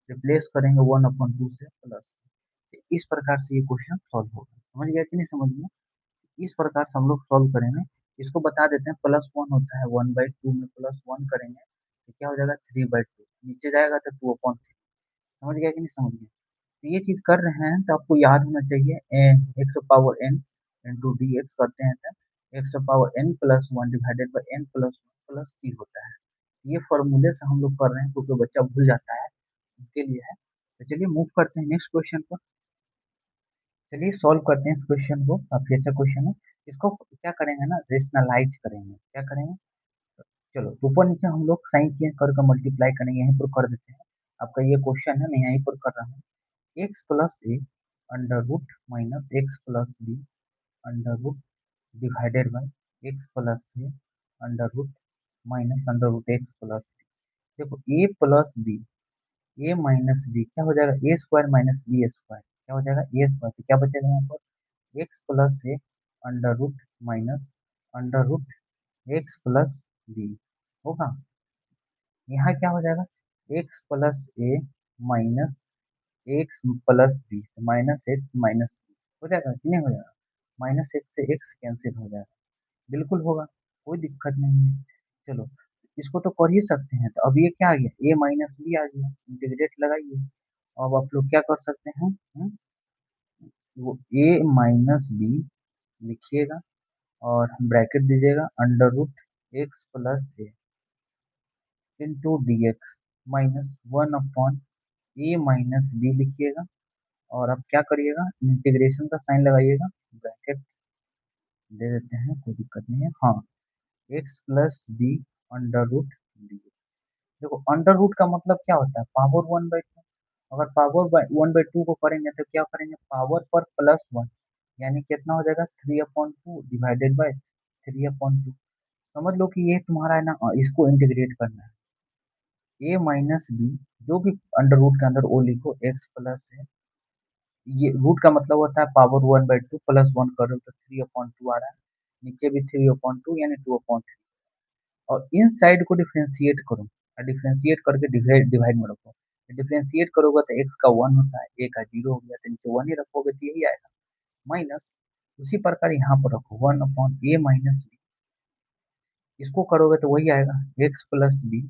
रिप्लेस करेंगे 1/2 से प्लस। इस प्रकार से ये क्वेश्चन सॉल्व होगा। समझ गया कि नहीं समझ में? इस प्रकार से हम लोग सॉल्व करेंगे। इसको बता देते हैं, +1 होता है 1/2 में +1 करेंगे तो क्या हो जाएगा, 3/2, नीचे जाएगा तो 2/3। समझ गया कि नहीं समझ गया? तो ये चीज कर रहे हैं तो आपको याद होना चाहिए, x power n into d x करते हैं तो x power n plus one divided by n plus one plus सी होता है। ये फॉर्मूले से हम लोग कर रहे हैं क्योंकि बच्चा भूल जाता है, उसके लिए है। तो चलिए मूव करते हैं नेक्स्ट क्वेश्चन पर। चलिए सॉल्व करते हैं इस क्वेश्चन को, काफी अच्छा क्वेश्चन है। इसको क्या करेंगे ना, रेशनलाइज करेंगे। क्या करेंगे, चलो ऊपर नीचे हम लोग साइन चेंज करके मल्टीप्लाई करेंगे, यहीं पर कर देते हैं। आपका ये क्वेश्चन है, मैं यहीं पर कर रहा हूँ। X plus a under root minus x plus b under root divided by x plus a under root minus under root x plus b. देखो a plus b, a minus b क्या हो जाएगा, a square minus b square क्या हो जाएगा, ए स्क्वायर। तो क्या बचेगा यहाँ पर, x plus a under root minus under root x plus b होगा। यहाँ क्या हो जाएगा, x plus a minus x plus b, minus x minus b हो जाएगा कि नहीं हो जाएगा, माइनस एक्स से एक्स कैंसिल हो जाएगा, बिल्कुल होगा, कोई दिक्कत नहीं है। चलो इसको तो कर ही सकते हैं, तो अब ये क्या आ गया, ए माइनस बी आ गया, इंटीग्रेट लगाइए। अब आप लोग क्या कर सकते हैं, वो ए माइनस बी लिखिएगा और ब्रैकेट दीजिएगा under root x plus a into d x minus 1 upon a minus b लिखिएगा। और अब क्या करिएगा, इंटीग्रेशन का साइन लगाइएगा, ब्रैकेट दे देते हैं, कोई दिक्कत नहीं है। हाँ, x plus b under root d. देखो अंडर रूट का मतलब क्या होता है, पावर 1/2। अगर पावर 1/2 को करेंगे तो क्या करेंगे, पावर पर +1, यानी कितना हो जाएगा, 3/2 डिवाइडेड बाई 3/2। समझ लो कि ये तुम्हारा है ना, इसको इंटीग्रेट करना है, ए माइनस बी, जो भी अंडर रूट के अंदर ओ लिखो, एक्स प्लस है, ये रूट का मतलब होता है पावर 1/2 +1 करो तो 3/2 आ रहा है, नीचे भी 3/2 यानी 2/3। और इन साइड को डिफ्रेंशिएट करो, और डिफ्रेंशिएट करके डिवाइड डिवाइड में रखो। डिफ्रेंशिएट करोगे तो एक्स का 1 होता है, ए का 0 हो गया, तो नीचे 1 ही रखोगे तो यही आएगा, माइनस उसी प्रकार यहाँ पर रखो 1/a माइनस बी, इसको करोगे तो वही आएगा, एक्स प्लस बी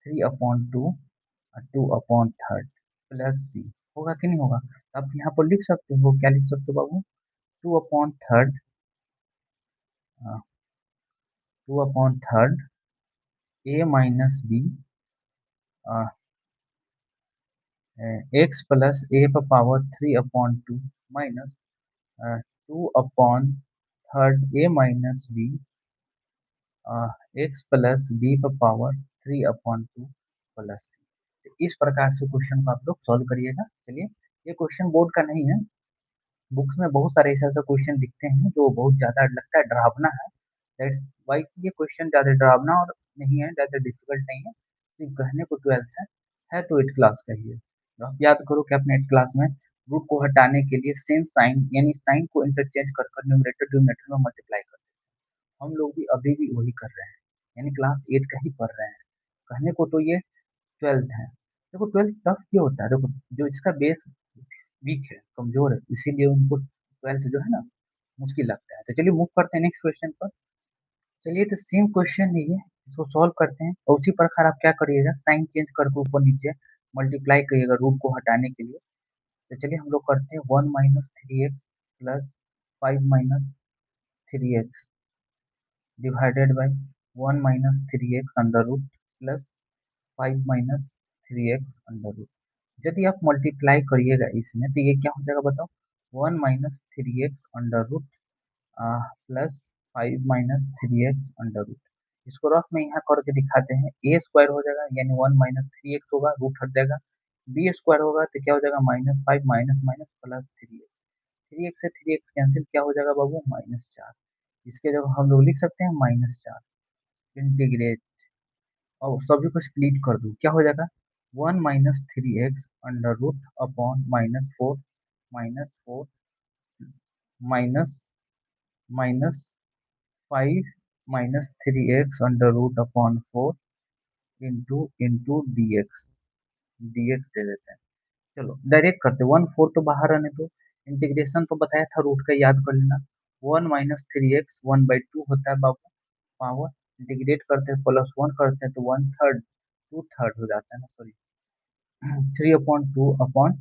3/2 और 2/3 प्लस सी, होगा कि नहीं होगा। आप यहाँ पर लिख सकते हो, क्या लिख सकते हो बाबू, 2/3, 2/3 A minus B X plus A पर power 3/2 minus 2/3 A minus B X plus B पर पावर 3/2 प्लस सी। इस प्रकार से क्वेश्चन को आप लोग सॉल्व करिएगा। चलिए, ये क्वेश्चन बोर्ड का नहीं है, बुक्स में बहुत सारे ऐसे ऐसे क्वेश्चन दिखते हैं जो बहुत ज्यादा लगता है डरावना है, दैट्स वाई ये क्वेश्चन ज्यादा डरावना और नहीं है, ज्यादा डिफिकल्ट नहीं है, सिर्फ कहने को 12th है तो 8 क्लास का ही है। तो आप याद करो कि अपने 8 क्लास में रूट को हटाने के लिए सेम साइन यानी साइन को इंटरचेंज कर कर न्यूमरेटर डिनोमिनेटर में मल्टीप्लाई करते हैं, हम लोग भी अभी भी वही कर रहे हैं, यानी क्लास 8 का ही पढ़ रहे हैं। कहने को तो ये 12th है। देखो 12th टफ क्यों होता है, देखो जो इसका बेस वीक है, कमजोर है, इसीलिए उनको 12th जो है ना मुश्किल लगता है। तो चलिए मूव करते हैं नेक्स्ट क्वेश्चन पर। चलिए तो सेम क्वेश्चन है ये, इसको सॉल्व करते हैं और उसी प्रकार आप क्या करिएगा, साइन चेंज करके ऊपर नीचे मल्टीप्लाई करिएगा रूट को हटाने के लिए। तो चलिए हम लोग करते हैं 1 minus 3x plus 5 minus 3x divided by 1 minus 3x under root plus 5 minus 3x under root. यदि आप मल्टीप्लाई करिएगा इसमें तो ये क्या हो जाएगा बताओ, 1 minus 3x under root plus 5 minus 3x under root. इसको रफ में यहाँ करके दिखाते हैं, ए स्क्वायर हो जाएगा यानी 1 माइनस 3x होगा, रूट हट जाएगा। बी स्क्वायर होगा तो क्या हो जाएगा, minus 5 minus minus plus 3x से 3x कैंसिल, क्या हो जाएगा बाबू, -4। इसके जगह हम लोग लिख सकते हैं -4 इंटीग्रेट, और सभी को स्प्लिट कर दो, क्या हो जाएगा 1 minus 3x under root upon -4 -4 minus minus 5 minus 3x under root upon 4 into dx dx दे देते हैं। चलो डायरेक्ट करते, 1/4 तो बाहर आने दो, इंटीग्रेशन तो बताया था रूट का, याद कर लेना। 1 माइनस 3x 1/2 होता है बाबू, पावर इंटीग्रेट करते हैं प्लस 1 करते हैं तो 1/3 2/3 हो जाता है ना, सॉरी 3/2 अपॉन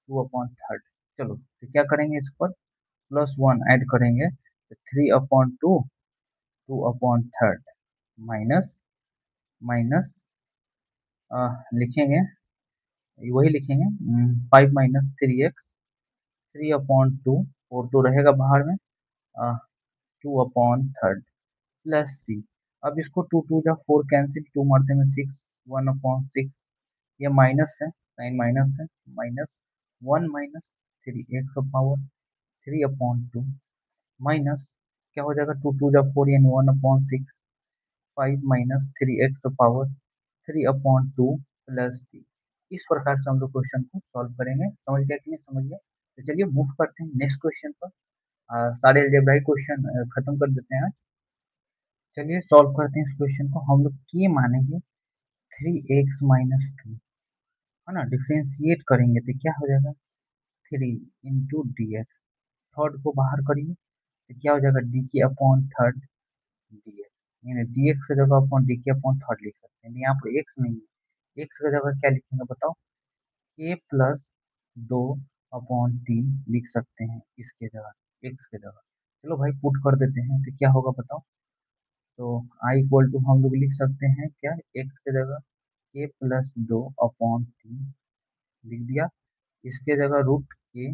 2/3। चलो तो क्या करेंगे, इस पर प्लस 1 ऐड करेंगे तो 3/2 2/3 माइनस माइनस लिखेंगे, वही लिखेंगे 5 माइनस 3x 3/2 और तो रहेगा बाहर में 2/3 प्लस सी। अब इसको 2 2 जा 4 कैंसिल, 2 मरते में 6 1/6, ये माइनस है, साइन माइनस है, माइनस 1 माइनस 3x का पावर 3/2 माइनस क्या हो जाएगा, 2 2 जा 4 यानी 1/6 5 माइनस 3x का पावर 3/2 प्लस सी। इस प्रकार से हम लोग क्वेश्चन को सॉल्व करेंगे। समझ गया कि नहीं समझ गया? तो चलिए मूव करते हैं नेक्स्ट क्वेश्चन पर। सारे अलजेब्राइक क्वेश्चन खत्म कर देते हैं। चलिए सॉल्व करते हैं इस क्वेश्चन को। हम लोग ये मानेंगे 3x माइनस 2, है ना, डिफ्रेंशिएट करेंगे तो क्या हो जाएगा 3 इंटू डी एक्स, थर्ड को बाहर करिए तो क्या हो जाएगा डी के अपॉन थर्ड डी एक्स, यानी डी एक्स की जगह अपॉन डी के अपॉन थर्ड लिख सकते हैं। यहाँ पर एक्स नहीं है, एक्स की जगह क्या लिखेंगे बताओ, के प्लस 2/3 लिख सकते हैं इसके जगह, एक्स के जगह। चलो भाई पुट कर देते हैं तो क्या होगा बताओ, तो आई इक्वल टू हम लोग लिख सकते हैं क्या, एक्स के जगह के प्लस 2/3 लिख दिया, इसके जगह रूट के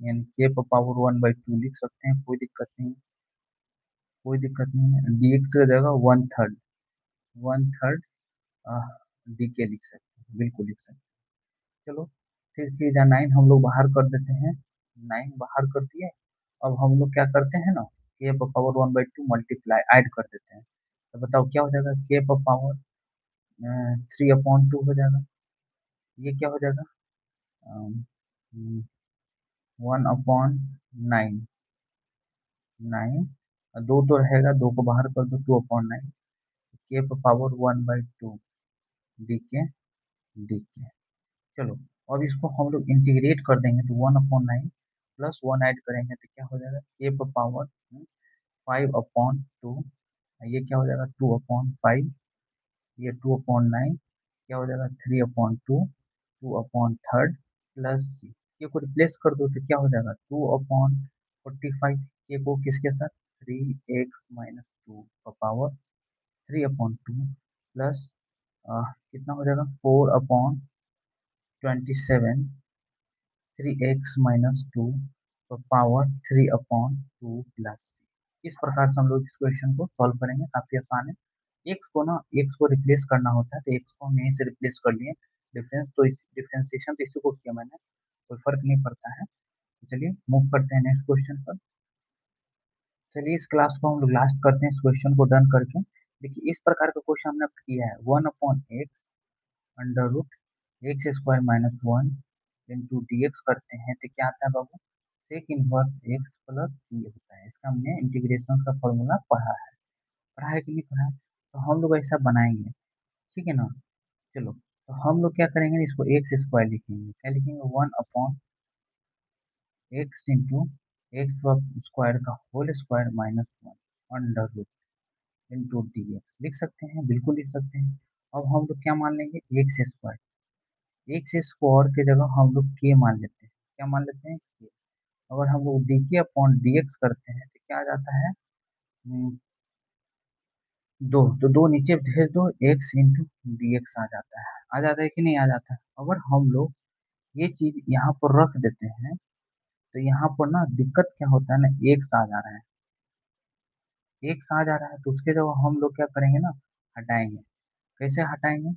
यानी के पर पावर 1/2 लिख सकते हैं, कोई दिक्कत नहीं, कोई दिक्कत नहीं है। डी एक्स की जगह 1/3 1/3 डी के लिख सकते हैं, बिल्कुल लिख सकते हैं। चलो फिर सीधा 9 हम लोग बाहर कर देते हैं, 9 बाहर कर दिए। अब हम लोग क्या करते हैं ना, के पर पावर 1/2 मल्टीप्लाई ऐड कर देते हैं, तो बताओ क्या हो जाएगा, के पर पावर 3/2 हो जाएगा, ये क्या हो जाएगा 1/9, 9 दो तो रहेगा, दो को बाहर कर दो 2/9, के पर पावर 1/2 डी के डी के। चलो अब इसको हम लोग इंटीग्रेट कर देंगे तो 1/9 प्लस 1 ऐड करेंगे तो क्या हो जाएगा, के पर पावर 5/2, ये क्या हो जाएगा 2/5, ये 2/9 क्या हो जाएगा 3/2 2/3 प्लस सी। के को रिप्लेस कर दो तो क्या हो जाएगा 2/45, के को किसके साथ 3x माइनस 2 का पावर 3/2 प्लस कितना हो जाएगा 4/27 3x माइनस 2 का पावर 3/2 प्लस। इस प्रकार से हम लोग इस क्वेश्चन को सॉल्व करेंगे, काफी आसान है। एक्स को ना, एक्स को रिप्लेस करना होता है तो एक्स को हम यहीं से रिप्लेस कर लिए, डिफरेंस तो इस डिफरेंशिएशन तो इसी को किया मैंने, कोई फर्क नहीं पड़ता है। तो चलिए मूव करते हैं नेक्स्ट क्वेश्चन पर। चलिए इस क्लास को हम लोग लास्ट करते हैं इस क्वेश्चन को डन करके। देखिए इस प्रकार का क्वेश्चन हमने किया है, 1/x under root x square minus 1 into d x करते हैं तो क्या आता है बाबू, सेक इनवर्स एक्स प्लस सी होता है। इसका हमने इंटीग्रेशन का फॉर्मूला पढ़ा है, पढ़ा है कि नहीं पढ़ा है, तो हम लोग ऐसा बनाएंगे, ठीक है ना। चलो तो हम लोग क्या करेंगे, इसको एक्स स्क्वायर लिखेंगे, क्या लिखेंगे 1/x इंटू एक्स स्क्वायर का whole square minus 1 under root into d x लिख सकते हैं, बिल्कुल लिख सकते हैं। अब हम लोग क्या मान लेंगे, एक्स स्क्वायर की जगह हम लोग के मान लेते हैं, क्या मान लेते हैं के। अगर हम लोग डी के अपॉन डी एक्स करते हैं तो क्या आ जाता है, दो, तो दो नीचे भेज दो, एक्स इंटू डी एक्स आ जाता है कि नहीं आ जाता है। अगर हम लोग ये चीज यहाँ पर रख देते हैं तो यहाँ पर ना दिक्कत क्या होता है ना, एक्स आ जा रहा है, एक्स आ जा रहा है, तो उसके जगह हम लोग क्या करेंगे ना, हटाएंगे। कैसे हटाएंगे,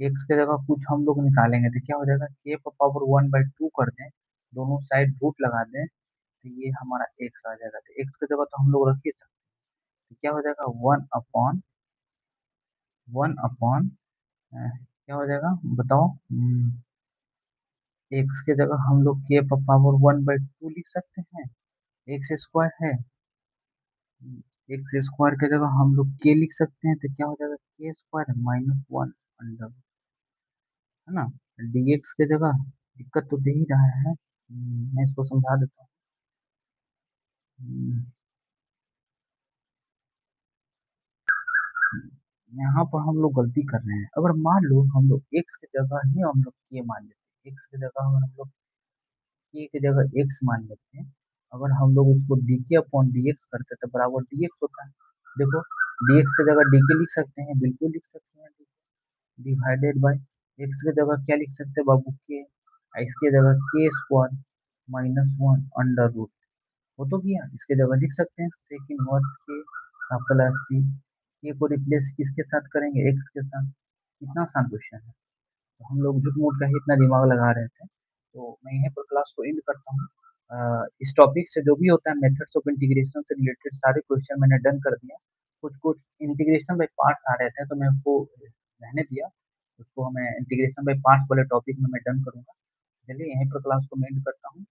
एक्स के जगह कुछ हम लोग निकालेंगे तो क्या हो जाएगा, के पावर 1/2 कर दें, दोनों साइड रूट लगा दें, तो ये हमारा एक्स आ जाएगा। तो एक्स की जगह तो हम लोग रख ही सकते हैं, तो क्या हो जाएगा, वन अपॉन क्या हो जाएगा बताओ, एक्स के जगह हम लोग के पावर 1/2 लिख सकते हैं, एक्स स्क्वायर है, एक्स स्क्वायर की जगह हम लोग के लिख सकते हैं, तो क्या हो जाएगा, के स्क्वायर -1 अंडर, है ना। डीएक्स की जगह दिक्कत तो दे ही रहा है, मैं इसको समझा देता हूँ। यहाँ पर हम लोग गलती कर रहे हैं, अगर मान लो हम लोग एक्स की जगह ही हम लोग के मान लेते हैं, एक्स की जगह अगर हम लोग के की जगह एक्स मान लेते हैं, अगर हम लोग इसको डी के अपॉन डी एक्स करते हैं तो बराबर डी एक्स होता है। देखो, डी एक्स की जगह डी के लिख सकते हैं, बिल्कुल लिख सकते हैं, डिवाइडेड बाय एक्स की जगह क्या लिख सकते हैं बाबू, के, इसकी जगह के स्क्वायर -1 अंडर रूट, वो तो किया, इसके जगह लिख सकते हैं सेक इनवर्स के प्लस सी, के को रिप्लेस किसके साथ करेंगे, एक्स के साथ। कितना आसान क्वेश्चन है, तो हम लोग झूठ मूठ का ही इतना दिमाग लगा रहे थे। तो मैं यहीं पर क्लास को एंड करता हूँ। इस टॉपिक से जो भी होता है मेथड्स ऑफ इंटीग्रेशन से रिलेटेड सारे क्वेश्चन मैंने डन कर दिया, कुछ कुछ इंटीग्रेशन बाय पार्ट्स आ रहे थे तो मैं उसको रहने दिया, उसको मैं इंटीग्रेशन बाय पार्ट्स वाले टॉपिक में मैं डन करूंगा। चलिए यहीं पर क्लास को मैं एंड करता हूँ।